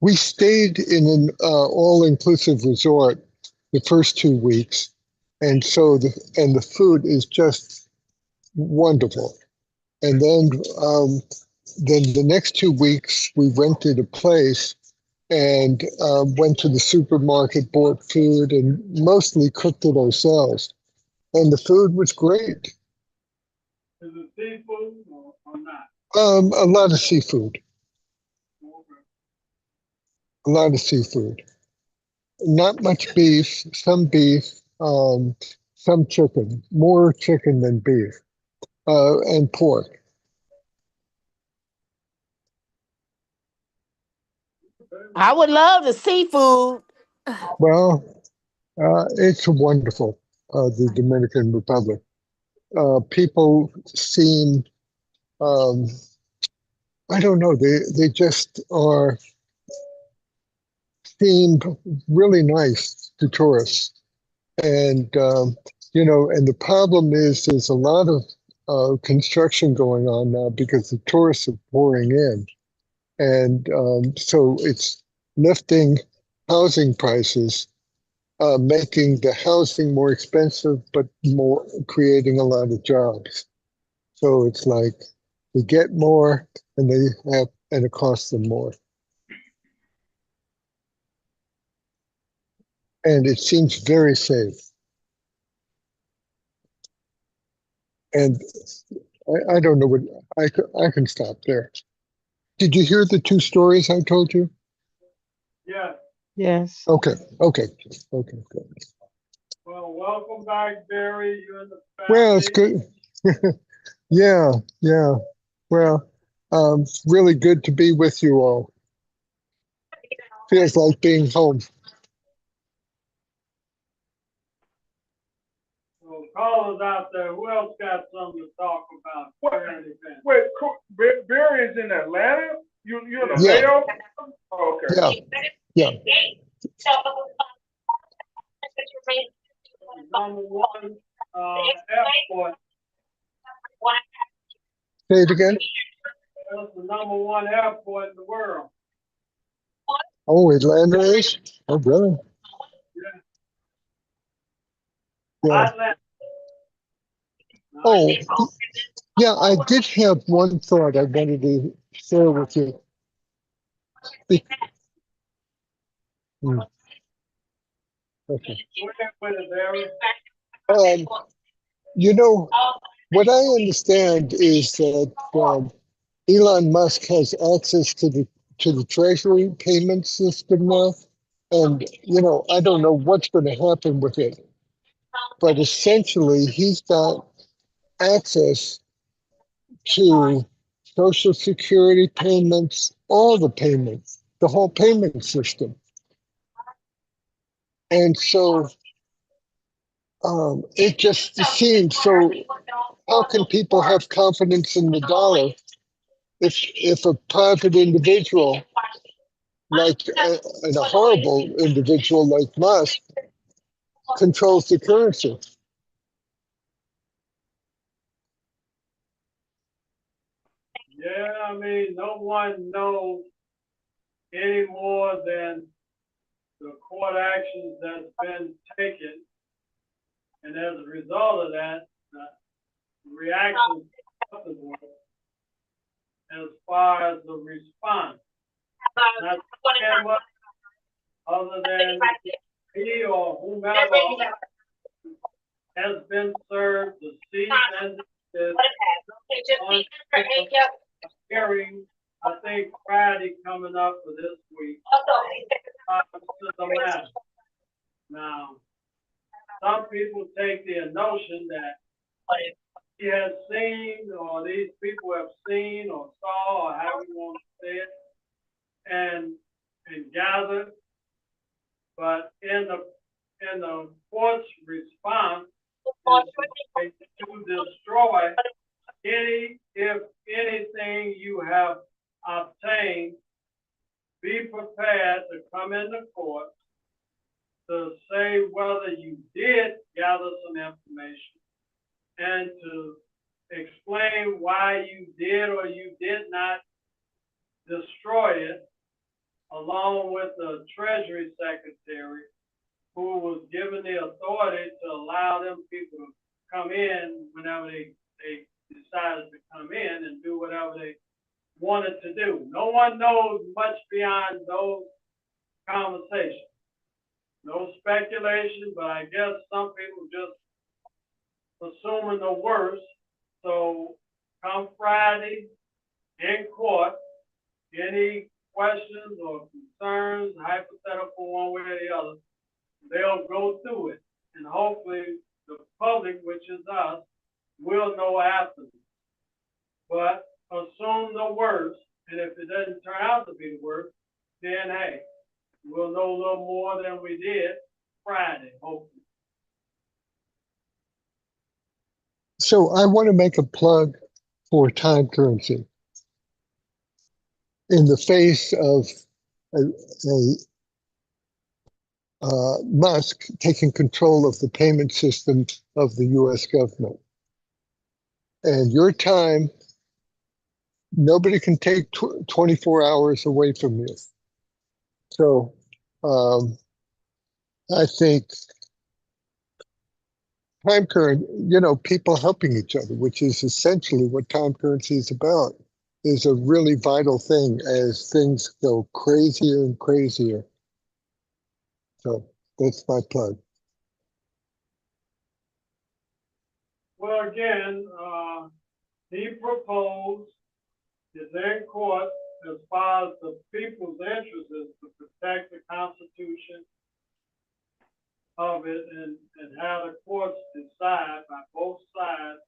We stayed in an all-inclusive resort the first 2 weeks, and so the food is just wonderful. And then the next 2 weeks we rented a place, and went to the supermarket, bought food, and mostly cooked it ourselves. And the food was great. Is it seafood or not? A lot of seafood. Okay. A lot of seafood. Not much beef, some chicken, more chicken than beef, and pork. I would love the seafood. Well, it's wonderful, the Dominican Republic. People seem, um, I don't know, they just seem really nice to tourists. And, and the problem is there's a lot of construction going on now because the tourists are pouring in. And so it's lifting housing prices, making the housing more expensive, but more creating a lot of jobs. So it's like they get more and and it costs them more. And it seems very safe. And I don't know what I can stop there. Did you hear the two stories I told you? Yeah. Yes. Okay, okay, okay, good. Well, welcome back, Barry. You and the family. Well, it's good. Yeah, yeah. Well, really good to be with you all. Feels like being home. So callers out there, who else got something to talk about? What? Current events? Wait, Barry is in Atlanta? You're in a Yeah. layover? Oh, okay. Yeah, yeah. Number one airport. Say it again. That's the number one airport in the world. Oh, Atlanta is? Oh, really? Yeah. Atlanta. Oh, yeah, I did have one thought I wanted to share with you. Be- Hmm, okay. Go ahead with it, Barry. You know, what I understand is that Elon Musk has access to the Treasury payment system now, and I don't know what's going to happen with it, but essentially he's got access to Social Security payments, all the payments, the whole payment system, and so it just seems so. How can people have confidence in the dollar if a private individual like and a horrible individual like Musk controls the currency? Yeah, I mean, no one knows any more than the court actions that's been taken. And as a result of that, the reaction as far as the response. Not much other than he or whomever has been served the cease and desist on hearing, I think Friday coming up for this week. To the matter. Now, some people take the notion that he has seen, or these people have seen, or saw, or however you want to say it, and gathered. But in the court's response is to destroy if anything you have obtained, be prepared to come into court to say whether you did gather some information and to explain why you did or you did not destroy it, along with the Treasury Secretary, who was given the authority to allow them people to come in whenever they decided to come in and do whatever they wanted to do. No one knows much beyond those conversation. No speculation, but I guess some people just assuming the worst. So come Friday in court, any questions or concerns, hypothetical one way or the other, they'll go through it. And hopefully the public, which is us, will know afterwards. But assume the worst, and if it doesn't turn out to be the worst, then hey, we'll know a little more than we did Friday, hopefully. So I want to make a plug for time currency. In the face of Musk taking control of the payment system of the US government. And your time, nobody can take 24 hours away from you. So I think time currency, people helping each other, which is essentially what time currency is about, is a really vital thing as things go crazier and crazier. So that's my plug. Well, again, he proposed, is in court as far as the people's interest is to protect the Constitution of it and have the courts decide by both sides,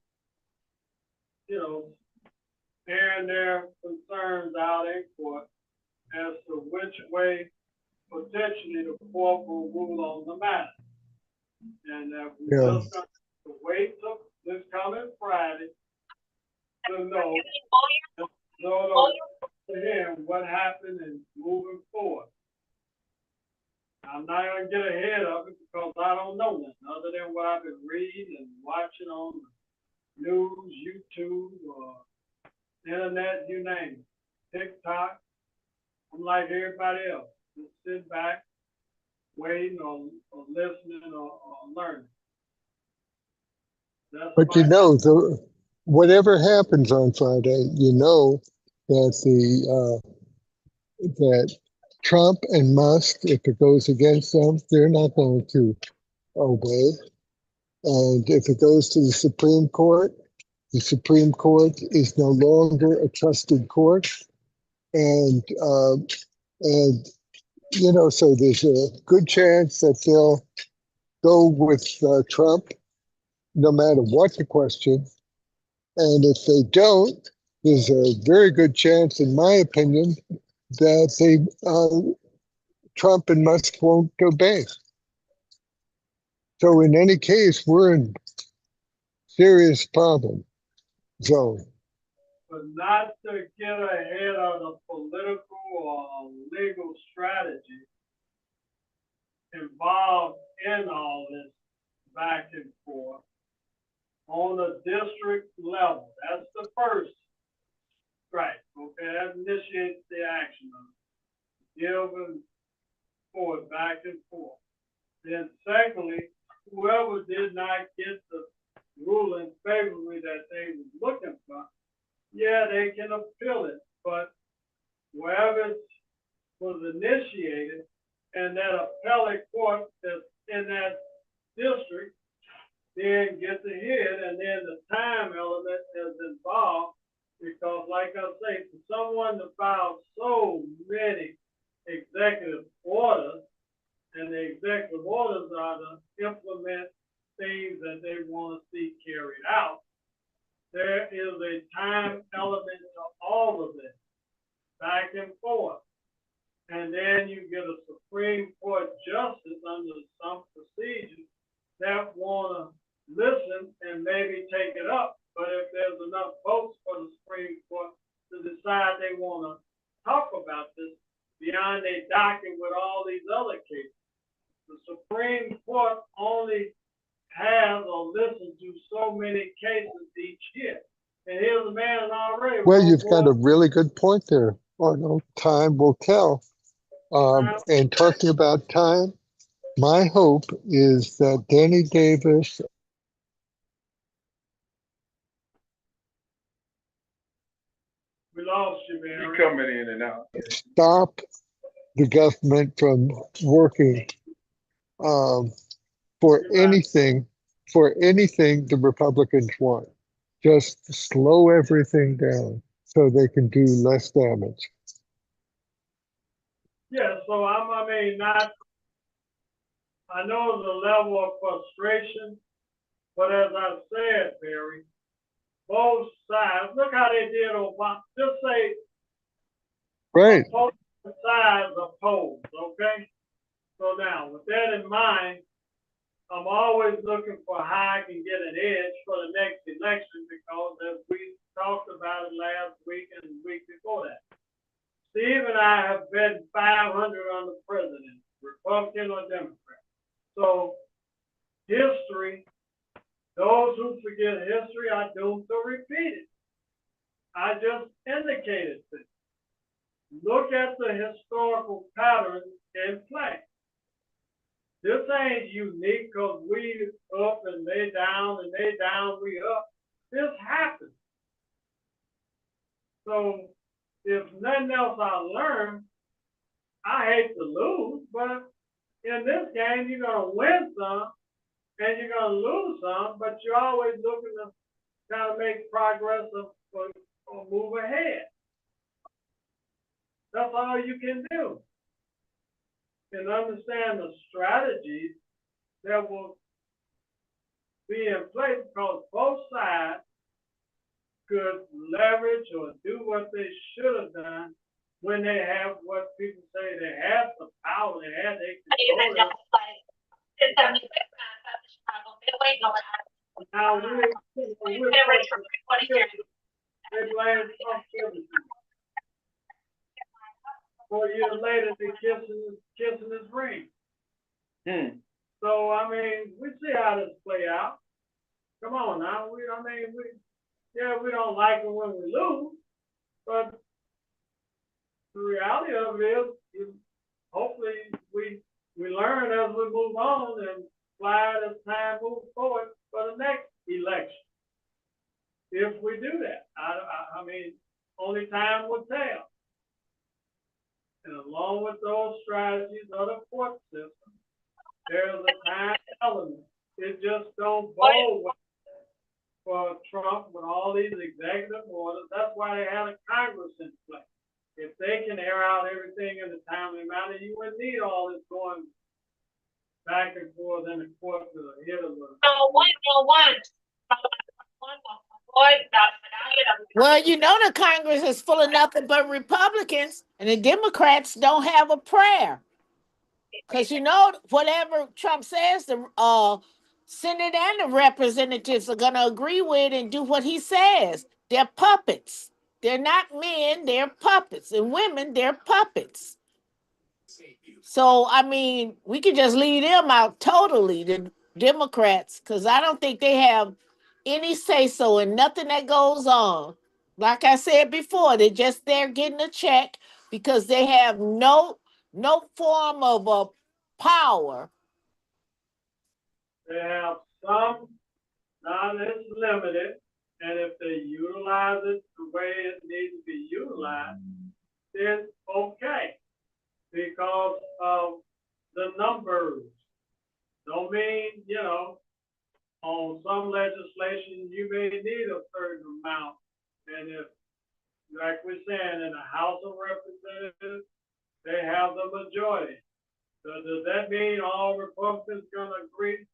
airing their concerns out in court as to which way potentially the court will rule on the matter. And we just got to wait till this coming Friday to know to him what happened and moving forward. I'm not gonna get ahead of it because I don't know nothing other than what I've been reading and watching on the news, YouTube, or internet, you name it, TikTok. I'm like everybody else, just sit back, waiting or listening or learning. But whatever happens on Friday, that that Trump and Musk, if it goes against them, they're not going to obey. And if it goes to the Supreme Court is no longer a trusted court. And so there's a good chance that they'll go with Trump, no matter what the question. And if they don't, there's a very good chance, in my opinion, that Trump and Musk won't obey. So in any case, we're in serious problem zone. But not to get ahead of the political or legal strategy involved in all this back and forth on the district level. That's the first strike, okay? That initiates the action of giving forward, back and forth. Then secondly, whoever did not get the ruling favorably that they were looking for, yeah, they can appeal it, but wherever it was initiated and that appellate court that's in that district then get to hear it, and then the time element is involved because, like I say, for someone to file so many executive orders, and the executive orders are to implement things that they want to see carried out, there is a time element to all of this, back and forth. And then you get a Supreme Court justice under some procedures that want to listen and maybe take it up. But if there's enough votes for the Supreme Court to decide they want to talk about this beyond a docket with all these other cases, the Supreme Court only has or listens to so many cases each year. And here's a man already. Well, you've got a really good point there, Arnold. Time will tell. And talking about time, my hope is that Danny Davis. We lost you, man. You're coming in and out. Stop the government from working for anything the Republicans want. Just slow everything down so they can do less damage. Yeah, so I mean, I know the level of frustration, but as I said, Barry, both sides, look how they did Obama. Just say Right. both sides opposed, okay? So now, with that in mind, I'm always looking for how I can get an edge for the next election because as we talked about it last week and the week before that, Steve and I have bet 500 on the president, Republican or Democrat. So history, those who forget history are doomed to repeat it. I just indicated this. Look at the historical patterns in play. This ain't unique because we up and they down and they down, we up. This happens. So if nothing else I learned, I hate to lose, but in this game, you're going to win some and you're going to lose some, but you're always looking to kind of make progress or move ahead. That's all you can do. And understand the strategies that will be in place because both sides could leverage or do what they should have done when they have what people say they have the power, they have the control. Now we're they blame Trump for everything. 4 years later, they're kissing his ring. So I mean, we see how this play out. Come on now, we don't like it when we lose, but the reality of it is hopefully we learn as we move on and fly as time moves forward for the next election. If we do that, I mean, only time will tell. And along with those strategies of the court system, there's a time element. It just don't bode well for Trump with all these executive orders. That's why they had a Congress in place. If they can air out everything in a timely manner, you wouldn't need all this going back and forth in the court to hit them. Well, you know the Congress is full of nothing but Republicans, and the Democrats don't have a prayer. Because you know, whatever Trump says, the Senate and the representatives are going to agree with and do what he says. They're puppets. They're not men, they're puppets. And women, they're puppets. So, I mean, we could just leave them out totally, the Democrats, because I don't think they have any say-so in nothing that goes on. Like I said before, they're just there getting a check because they have no form of power. They have some, not as limited, and if they utilize it the way it needs to be utilized, then okay. Because of the numbers. Don't mean, on some legislation, you may need a certain amount. And if, like we're saying, in the House of Representatives, they have the majority. So does that mean all Republicans gonna agree?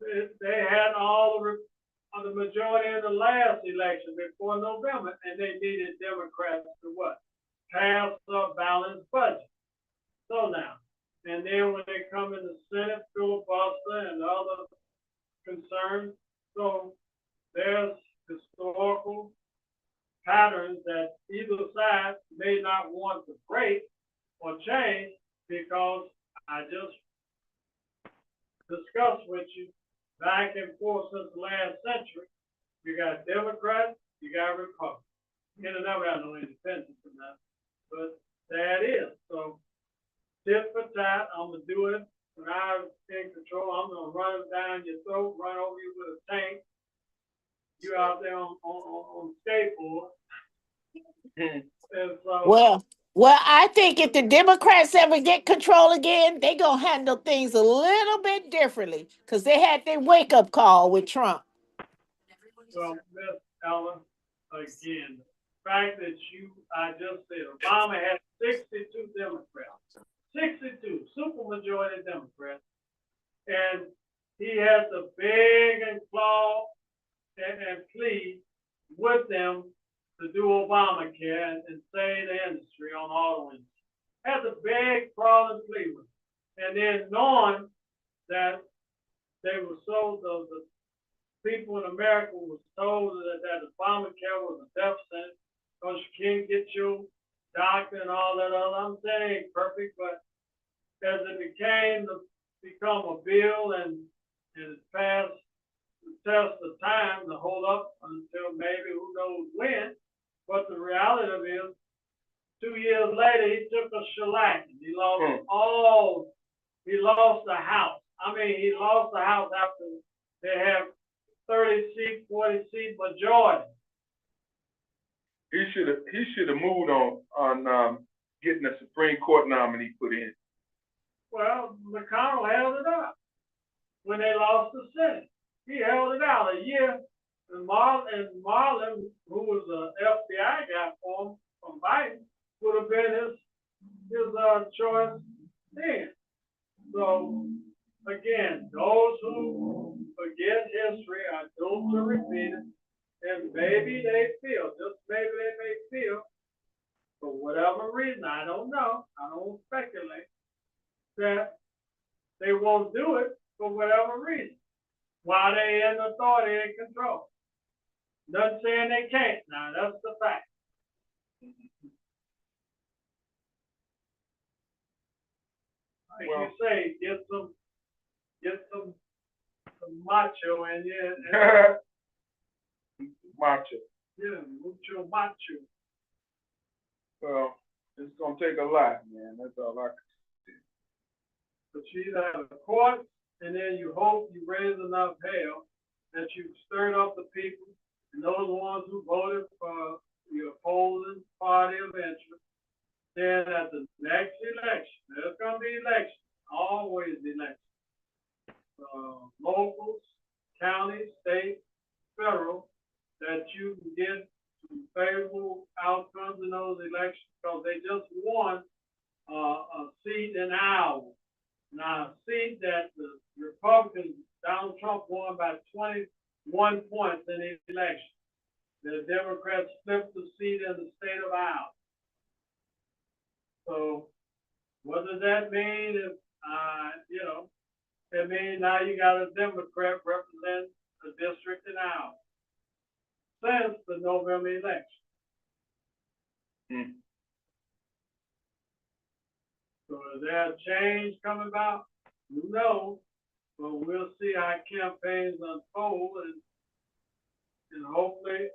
They had all the majority in the last election before November, and they needed Democrats to what? Pass a balanced budget. So now, and then when they come in the Senate, filibuster and other concerns, so there's historical patterns that either side may not want to break or change because I just discussed with you back and forth since the last century. You got Democrats, you got Republicans. You never have no independence in that, but that is. So tit for tat, I'm gonna do it when I'm in control. I'm gonna run it down your throat, run over you with a tank. You out there on skateboard. And so, Well, Well, I think if the Democrats ever get control again, they gonna handle things a little bit differently because they had their wake up call with Trump. Well, Miss Ellen, again, the fact that I just said, Obama had 62 Democrats, 62, supermajority Democrats, and he had to beg and claw and plead with them to do Obamacare and save the industry on auto industry. Had to beg, crawl, and plead with them. And then knowing that they were so, the people in America was told that Obamacare was a death sentence because you can't get your doctor and all that other. I'm saying it ain't perfect, but as it become a bill and it passed the test of time to hold up until maybe who knows when. But the reality of it is, 2 years later, he took a shellacking. He lost he lost the House. I mean, he lost the House after they have 30-seat, 40-seat majority. He should have moved on getting a Supreme Court nominee put in. Well, McConnell held it up when they lost the Senate. He held it out a year, and Marlin, who was an FBI guy for him from Biden, would have been his choice then. So again, those who forget history are doomed to repeat it, and maybe they feel, just maybe they may feel, for whatever reason, I don't know, I don't speculate, that they won't do it for whatever reason, while they in authority and control. Nothing saying they can't now, that's the fact. Like you say, get some macho in you. Macho. Yeah, mucho macho. Well, it's gonna take a lot, man. That's all I can say. But you have a court, and then you hope you raise enough hell that you stirred up the people, and those ones who voted for your opposing party of interest. Then at the next election, there's gonna be elections, always elections. Locals, county, state, federal, that you can get some favorable outcomes in those elections because they just won a seat in Iowa. Now, a seat that the Republicans, Donald Trump won by 21 points in the election. The Democrats flipped the seat in the state of Iowa. So, what does that mean? If, it means now you got a Democrat represent a district in Iowa since the November election. So is there a change coming about? Who knows? But we'll see how campaigns unfold, and hopefully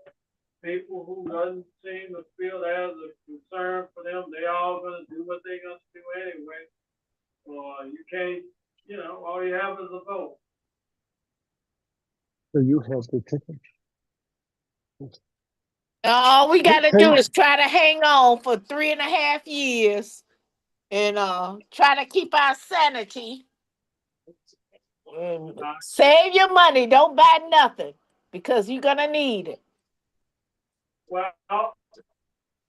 people who doesn't seem to feel there's a concern for them, they all gonna do what they're gonna do anyway. You can't, all you have is a vote. So you have the ticket. All we got to do is try to hang on for 3.5 years and try to keep our sanity. Save your money. Don't buy nothing because you're going to need it. Well,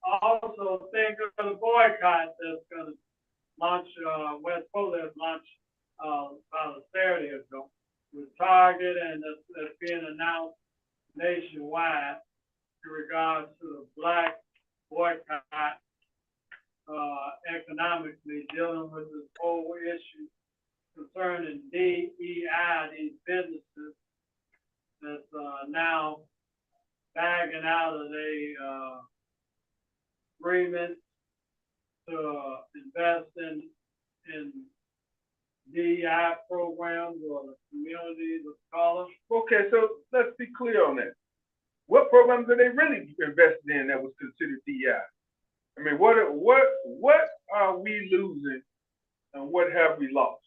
also think of the boycott that's going to launch, West Polar launched about a Saturday ago with Target, and that's being announced nationwide in regards to the black boycott economically dealing with this whole issue concerning DEI, these businesses that's now bagging out of their agreement to invest in DEI programs or the communities of color. Okay, so let's be clear on that. What programs are they really invested in that was considered DEI? I mean, what are we losing and what have we lost?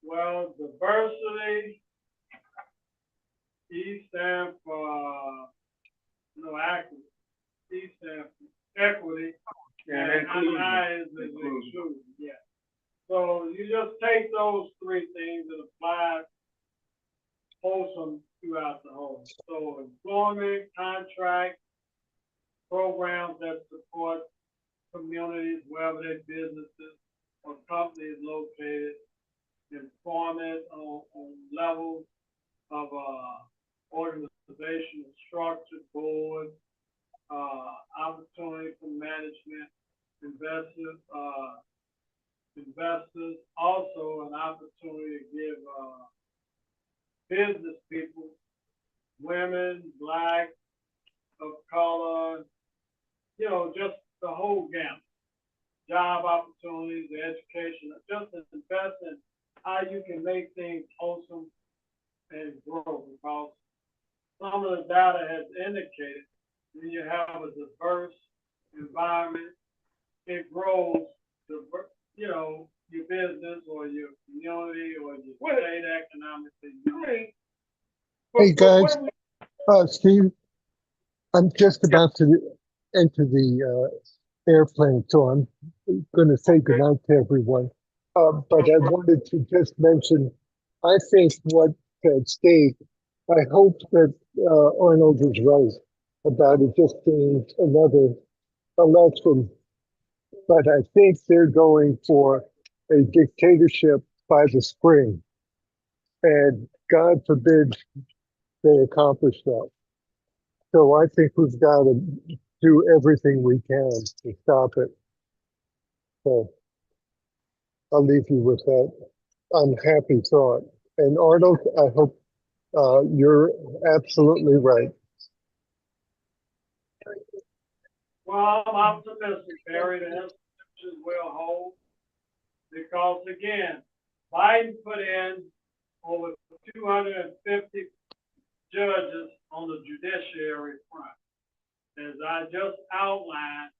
Well, diversity, E stands for equity. E stands for equity, Recognize is inclusion, yeah. So you just take those three things and apply wholesome throughout the whole. So employment, contract, programs that support communities, wherever their businesses or companies located, employment on levels of organizational structure, board, opportunity for management, investors, also an opportunity to give business people, women, black, of color, just the whole gamut. Job opportunities, education, just invest in how you can make things wholesome and grow, because some of the data has indicated when you have a diverse environment, it grows your business or your community or your state economically. Hey guys, Steve, I'm just about to enter the airplane, so I'm going to say goodnight to everyone. But I wanted to just mention, I think what Steve, I hope that Arnold is right about it just being another election, but I think they're going for a dictatorship by the spring, and God forbid they accomplish that. So I think we've got to do everything we can to stop it. So I'll leave you with that unhappy thought. And Arnold, I hope you're absolutely right. Well, I'm optimistic, Barry, that institutions will hold, because again, Biden put in over 250 judges on the judiciary front. As I just outlined,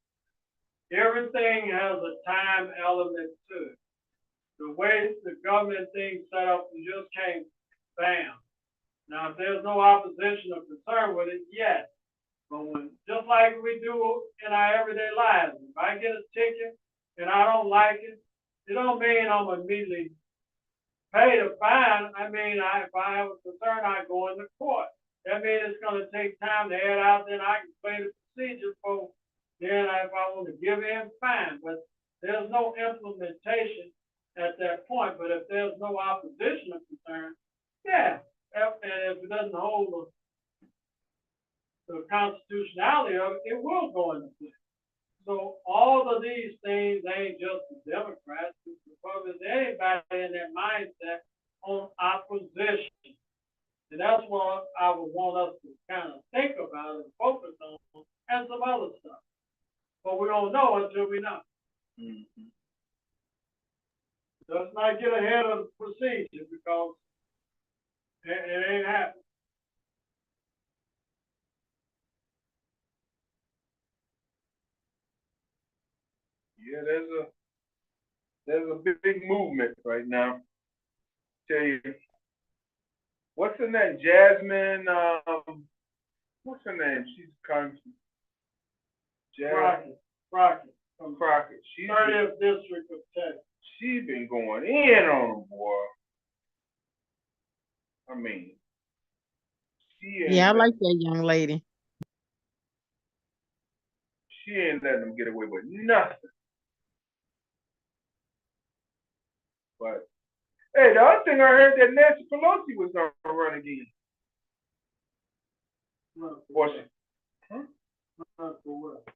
everything has a time element to it. The way the government thing's set up, you just can't bam. Now, if there's no opposition or concern with it, yes. But when, just like we do in our everyday lives, if I get a ticket and I don't like it, it don't mean I'm immediately pay the fine. I mean, if I have a concern, I go into court. That means it's going to take time to head out, then I can play the procedure for, then if I want to give in, fine. But there's no implementation at that point. But if there's no opposition or concern, yeah. And if it doesn't hold the constitutionality of it, it will go into place. So all of these things ain't just the Democrats, it's the Republicans, anybody in that mindset on opposition. And that's what I would want us to kind of think about and focus on, and some other stuff. But we don't know until we know. Mm-hmm. Let's not get ahead of the procedure, because it ain't happening. Yeah, there's a big movement right now. Tell you, what's her name? Jasmine. What's her name? She's country. Crockett. From Crockett. She's 30th District of Texas. She's been going in on them, boy. I mean, yeah, I like that young lady. She ain't letting them get away with nothing. But hey, the other thing I heard that Nancy Pelosi was gonna run again. Was she? Huh? For what?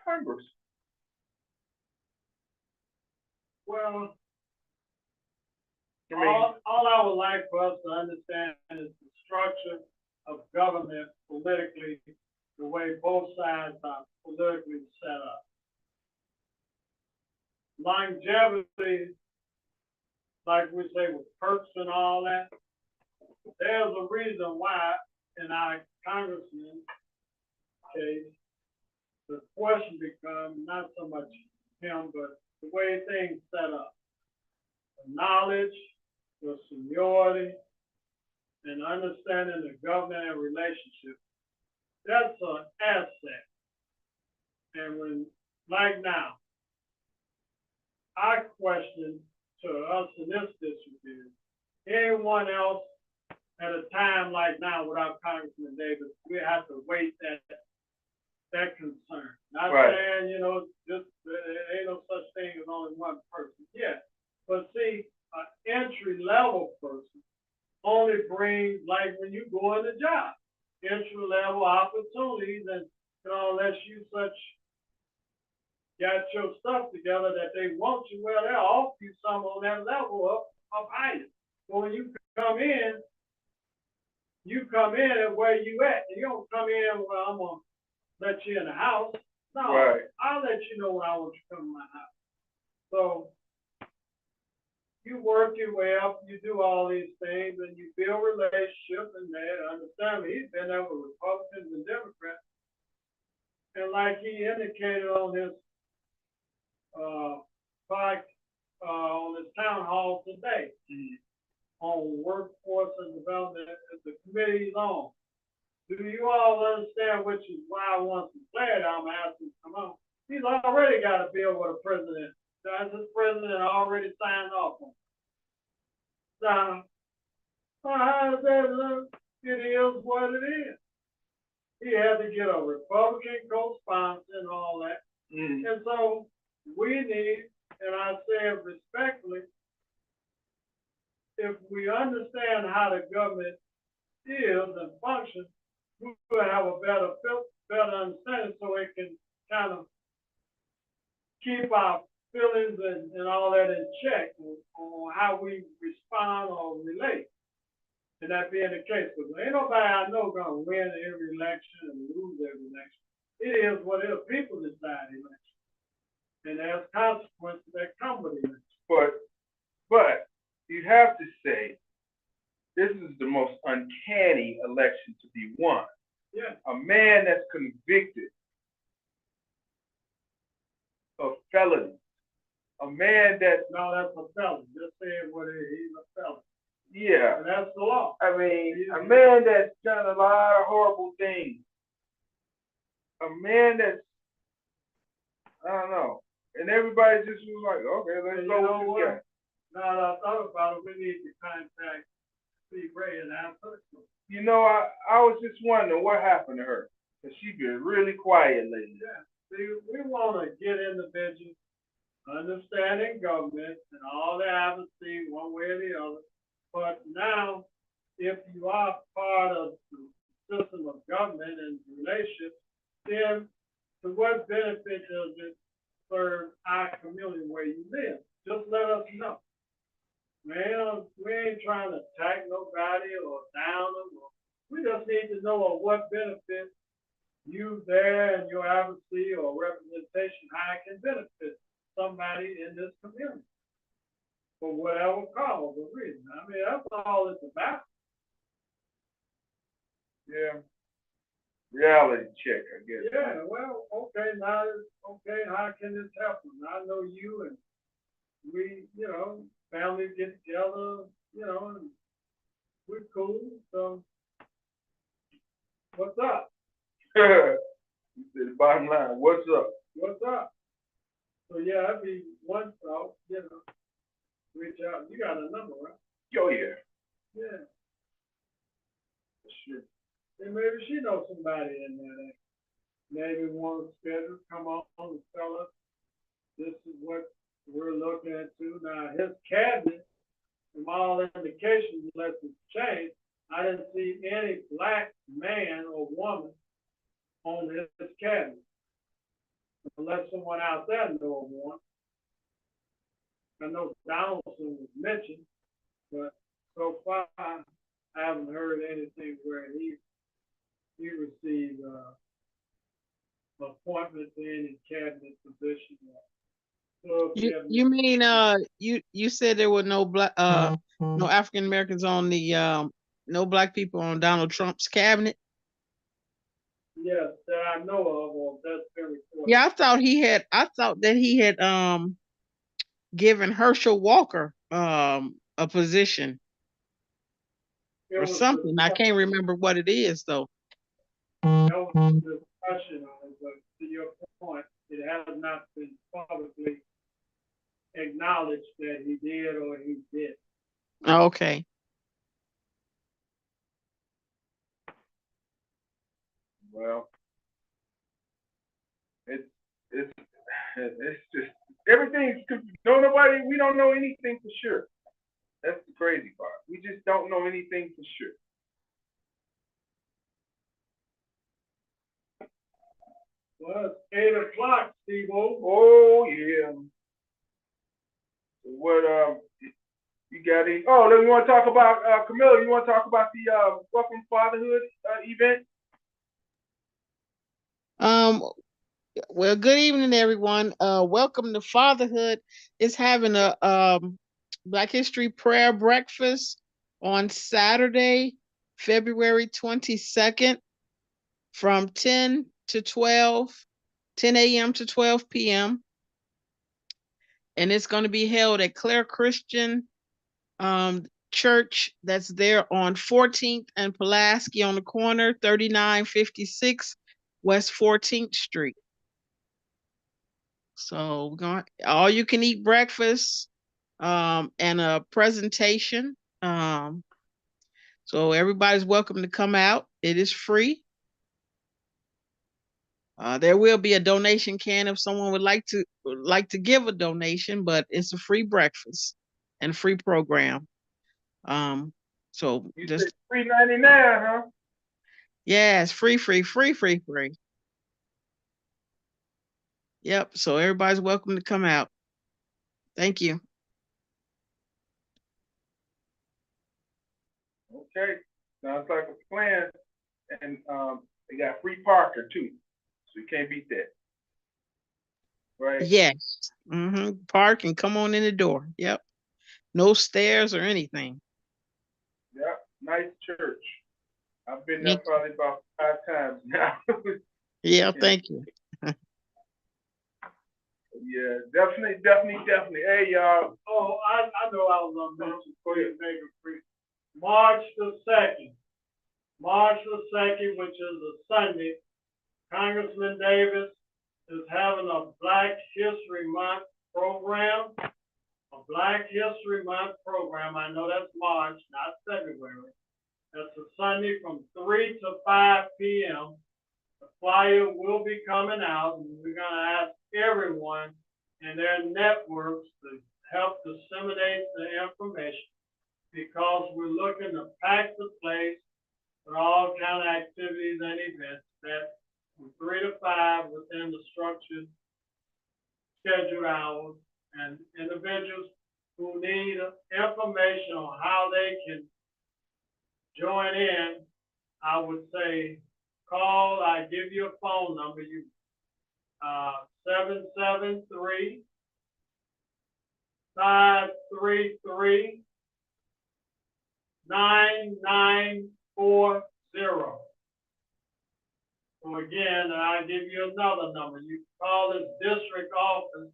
Congress. Well, all I would like for us to understand is the structure of government politically, the way both sides are politically set up. Longevity, like we say with perks and all that, there's a reason why in our congressman's case, the question becomes not so much him, but the way things set up. The knowledge, the seniority, and understanding the government and relationship, that's an asset. And when, like now, our question to us in this district is, anyone else at a time like now without Congressman Davis, we have to wait that concern. Not Right. saying, you know, just, there ain't no such thing as only one person, yeah. But see, an entry level person only brings, like when you go in the job, entry level opportunities, and, you know, unless you got your stuff together that they want you, well, they'll offer you some on that level of higher. So when you come in at where you at, and you don't come in, well, I'm gonna let you in the house. No, Right. I'll let you know when I want you to come to my house. So you work your way up, you do all these things, and you build relationships, and they understand me. He's been there with Republicans and Democrats. And like he indicated on his on his town hall today, on workforce and development at the committee's on. Do you all understand, which is why I want some clarity, I'm asking, come on. He's already got a bill with a president. That's his president already signed off on. Now, how does that look? It is what it is. He had to get a Republican co-sponsor and all that. Mm. And so we need, and I say it respectfully, if we understand how the government is and functions, we will have a better understanding so it can kind of keep our feelings and all that in check on how we respond or relate. And that being the case, because ain't nobody I know gonna win every election and lose every election. It is what it is. People decide election. And there's consequences that come with election. But you have to say, this is the most uncanny election to be won. Yeah. A man that's convicted of felony. A man that, No, that's a felon. Just say it what it is. He's a felon. yeah. And that's the law. I mean, a man that's done a lot of horrible things. A man that's, I don't know. And everybody just was like, okay, let's go with this guy. Now that I thought about it, we need to contact Steve Ray and ask her. You know, I was just wondering what happened to her. Because she's been really quiet lately. Yeah. See, we want to get individuals, understanding government and all the advocacy one way or the other. But now, if you are part of the system of government and relationships, then to what benefit does it serve our community where you live? Just let us know. Man, we ain't trying to attack nobody or down them. We just need to know of what benefit you there and your advocacy or representation, how it can benefit somebody in this community for whatever cause or reason. I mean, that's all it's about. Yeah. Reality check, I guess. Yeah, well, okay, now, okay, how can this happen? I know you and we, you know, families get together, you know, and we're cool, so what's up? You said the bottom line, what's up? What's up? So yeah, that'd be one thought, you know, reach out. You got a number, right? Oh, yeah. Yeah. Sure. And maybe she knows somebody in there that maybe want to schedule, come on and tell us this is what we're looking into. Now, his cabinet, from all indications, unless it's changed, I didn't see any black man or woman on his cabinet. Unless someone out there knows one. I know Donaldson was mentioned, but so far I haven't heard anything where he received appointment to any cabinet position. So You mean you said there were no black no African Americans on the no black people on Donald Trump's cabinet? Yes, that I know of, or that's been reported. Yeah, I thought that he had given Herschel Walker a position or something. I can't remember what it is though. That was a discussion on it, but to your point, not been publicly acknowledged that he did or he did. Okay. Well, it's just everything's we don't know anything for sure. That's the crazy part. We just don't know anything for sure. Well, it's 8:00, Steve. Oh yeah. What you got any? Oh, then you want to talk about Camilla? You want to talk about the Welcome Fatherhood event? Well, good evening, everyone. Welcome to Fatherhood is having a Black History prayer breakfast on Saturday, February 22nd from 10 a.m. to 12 p.m. And it's going to be held at Clare Christian Church that's there on 14th and Pulaski on the corner, 3956 West 14th Street. So we're going all you can eat breakfast and a presentation. So everybody's welcome to come out. It is free. There will be a donation can if someone would like to give a donation, but it's a free breakfast and free program. So You just said $3.99, huh? yeah, it's free. Yep. So everybody's welcome to come out. Thank you. Okay, sounds like a plan. And they got free parking too, so you can't beat that, right? Yes. Park and come on in the door. Yep. No stairs or anything. Yep, nice church. I've been there probably about 5 times now. Yeah, thank you. Yeah, definitely. Hey, y'all. Oh, I know I was going to mention for you, make it free. March the 2nd, which is a Sunday, Congressman Davis is having a Black History Month program. A Black History Month program. I know that's March, not February. That's a Sunday from 3 to 5 p.m. The flyer will be coming out, and we're going to ask everyone in their networks to help disseminate the information, because we're looking to pack the place with all kind of activities and events that from 3 to 5 within the structured scheduled hours, and individuals who need information on how they can join in, I would say call. I give you a phone number. You 773-533-9940. So again, I give you another number. You call this district office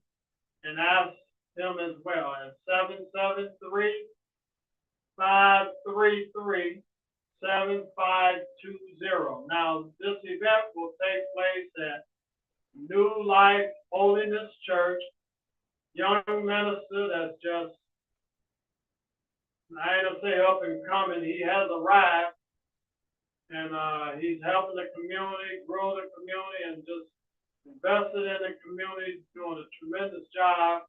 and ask them as well at 773-533-7520. Now, this event will take place at New Life Holiness Church. Young minister that's just, I ain't gonna say up and coming, he has arrived, and he's helping the community, grow the community, and just invested in the community, doing a tremendous job.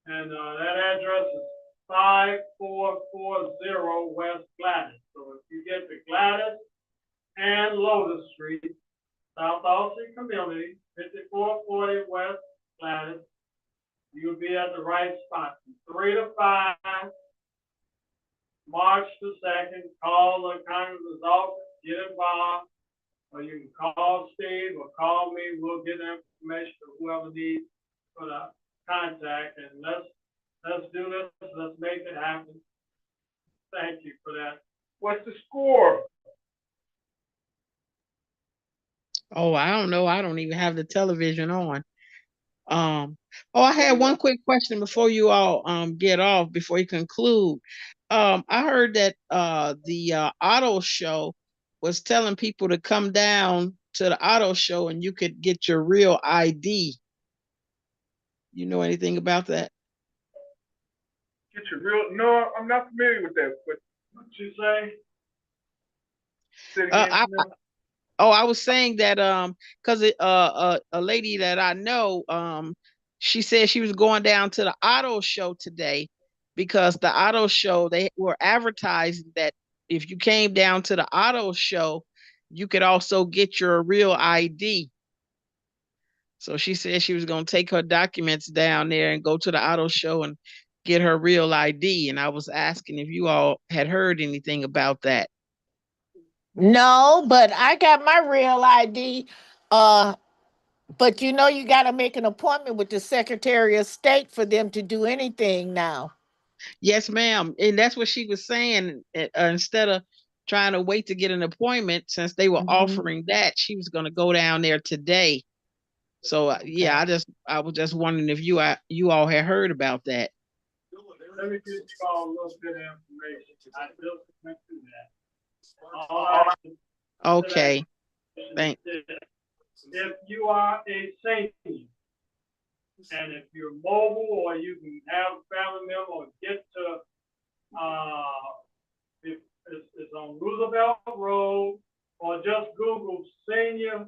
And that address is 5440 West Gladys. So if you get to Gladys and Lotus Street, South Austin Community, 5440 West Gladys, you'll be at the right spot. From 3 to 5, March the 2nd, call the Congressman's office, get involved, or you can call Steve or call me. We'll get information to whoever needs for the contact, and let's do this. Let's make it happen. Thank you for that. What's the score? Oh, I don't know. I don't even have the television on. I had one quick question before you all get off, before you conclude. I heard that the auto show was telling people to come down to the auto show and you could get your real ID. You know anything about that? Get your real, no, I'm not familiar with that, but What you say? say it again, I was saying that because a lady that I know, she said she was going down to the auto show today because the auto show, they were advertising that if you came down to the auto show, you could also get your real ID. So she said she was going to take her documents down there and go to the auto show and get her real ID. And I was asking if you all had heard anything about that. No, but I got my real ID. But you know, you got to make an appointment with the Secretary of State for them to do anything now. Yes, ma'am. And that's what she was saying. Instead of trying to wait to get an appointment, since they were offering that, she was going to go down there today. So yeah, I was just wondering if you all had heard about that. Let me give you all a little bit of information. I just went through that. All I Okay. Thanks. If you are a senior, and if you're mobile or you can have a family member or get to, if it's on Roosevelt Road, or just Google senior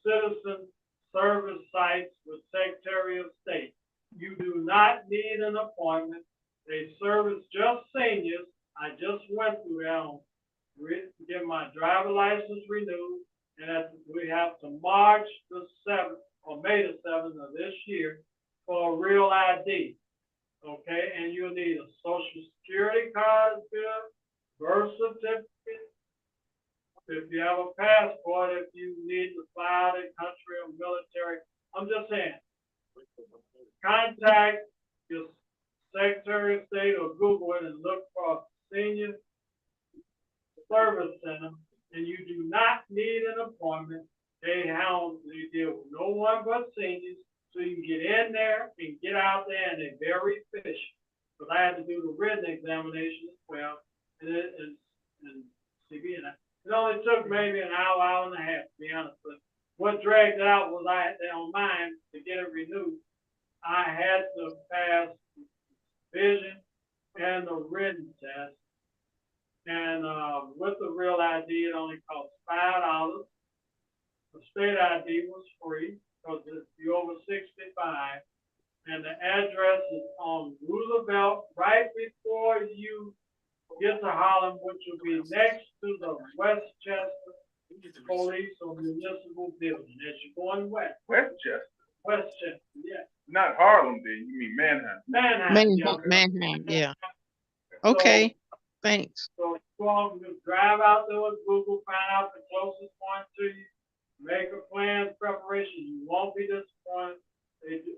citizen service sites with Secretary of State. You do not need an appointment. They service just seniors. I just went through them, get my driver license renewed, and we have to March the 7th or May the 7th of this year for a real ID. Okay, and you'll need a social security card, birth certificate. If you have a passport, if you need to fly out of country or military, I'm just saying, contact your Secretary of State or Google it and look for a senior service center, and you do not need an appointment. They deal with no one but seniors, so you can get in there and get out there, and they're very efficient. Because I had to do the written examination as well, and it only took maybe an hour and a half, to be honest. But what dragged it out was I had to, on mine, to get it renewed, I had to pass vision and the written test. And with the real ID, it only cost $5. The state ID was free because if you're over 65. And the address is on Roosevelt, right before you get to Harlem, which will be next to the Westchester Police or Municipal Building as you're going west. Westchester. Westchester, yeah. Not Harlem, then. You mean Manhattan? Manhattan, yeah. Okay, thanks. So you all can drive out there with Google, find out the closest one to you, make a plan, preparation. You won't be disappointed.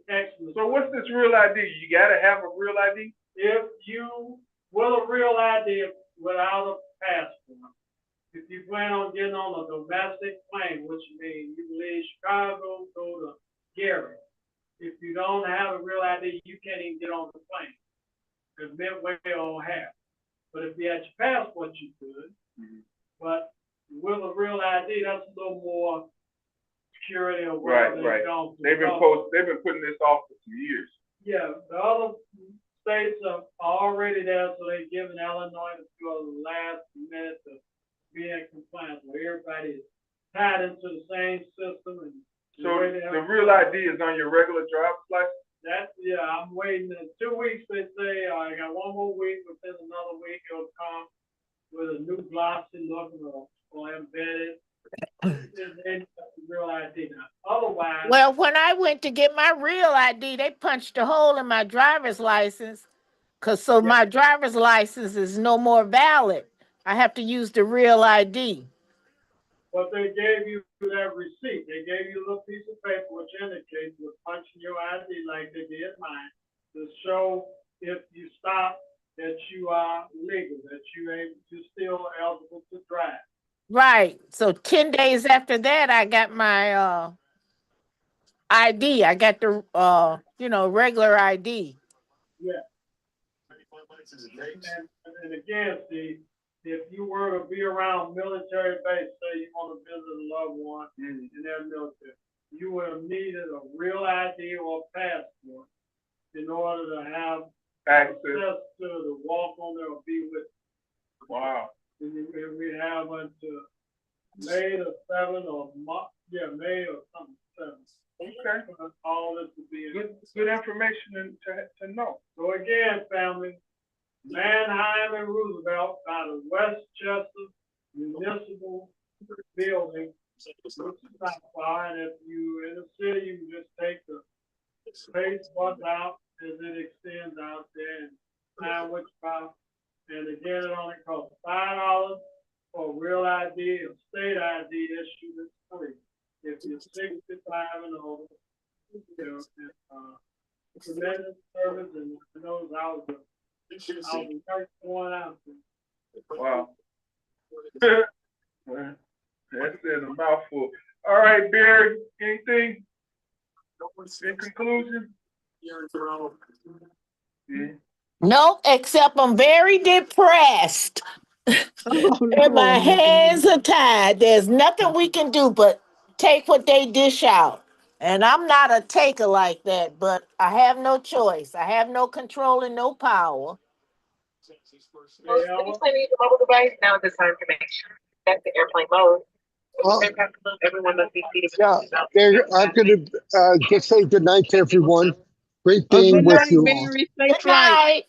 Excellent. So what's this real ID? You gotta have a real ID? If you will a real ID without a passport, if you plan on getting on a domestic plane, which means you leave Chicago, go to Gary. If you don't have a real ID, you can't even get on the plane. Because Midway don't have. But if you had your passport, you could. But with a real ID, that's a little more security or whatever. Right. They've been putting this off for some years. Yeah, the other states are already there, so they're giving Illinois the last minute to be in compliance where everybody is tied into the same system. And so the real ID is on your regular driver's license? I'm waiting in 2 weeks, they say. I got one more week, within another week it'll come with a new glossy look or embedded. It's real ID now. Otherwise, well, when I went to get my real ID, they punched a hole in my driver's license, my driver's license is no more valid. I have to use the real ID. But they gave you that receipt. They gave you a little piece of paper which indicates you're punching your ID like they did mine to show if you stop that you are legal, that you're still eligible to drive. Right. So 10 days after that, I got my ID. I got the regular ID. Yeah. And again, see, if you were to be around military base, say you want to visit a loved one in their military, you would have needed a real ID or a passport in order to have access to walk on there or be with. Wow. And we have until May the 7th or May or something 7th. Okay. All this will be Good information to know. So again, family, Manheim and Roosevelt by the Westchester Municipal Building. Not far, and if you in the city, you can just take the space bus out as it extends out there and find which route. And again, it only costs $5 for real ID or state ID issued is free. If you're 65 and older, you know, it's tremendous service, and those hours are going out. Wow. That's a mouthful. All right, Barry, anything in conclusion? Yeah. Nope, except I'm very depressed. And my hands are tied. There's nothing we can do but take what they dish out. And I'm not a taker like that, but I have no choice. I have no control and no power. Mobile device, now it's time to make sure that's the airplane mode. Everyone must be seated. Yeah, I'm going to just say good night to everyone. Great being Good with night, you all. Mary. Safe Good flight. night.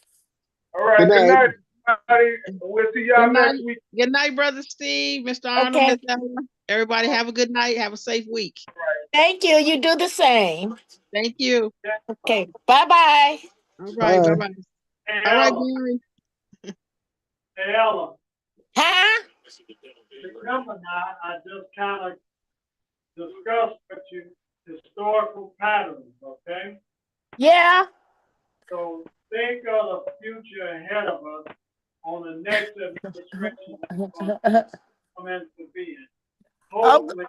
All right, Good good night. night, everybody. We'll see y'all Good night. next week. Good night, Brother Steve, Mr. Arnold, Okay. Miss Ella. Everybody have a good night. Have a safe week. Thank you. You do the same. Thank you. Okay. Bye-bye. All right. Bye. Bye-bye. Hey, All right, Ella. Mary. Hey, Ella. Huh? Remember now, I just kind of discussed with you historical patterns, okay? Yeah. So think of the future ahead of us on the next administration that's going to come into being. Hopefully,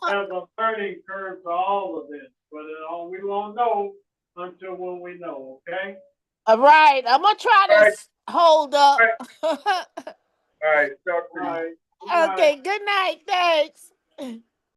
there's a learning curve to all of this, but we won't know until when we know, okay? All right. I'm going to try to hold up. All right, talk to you. All right. Okay. Good night. Thanks.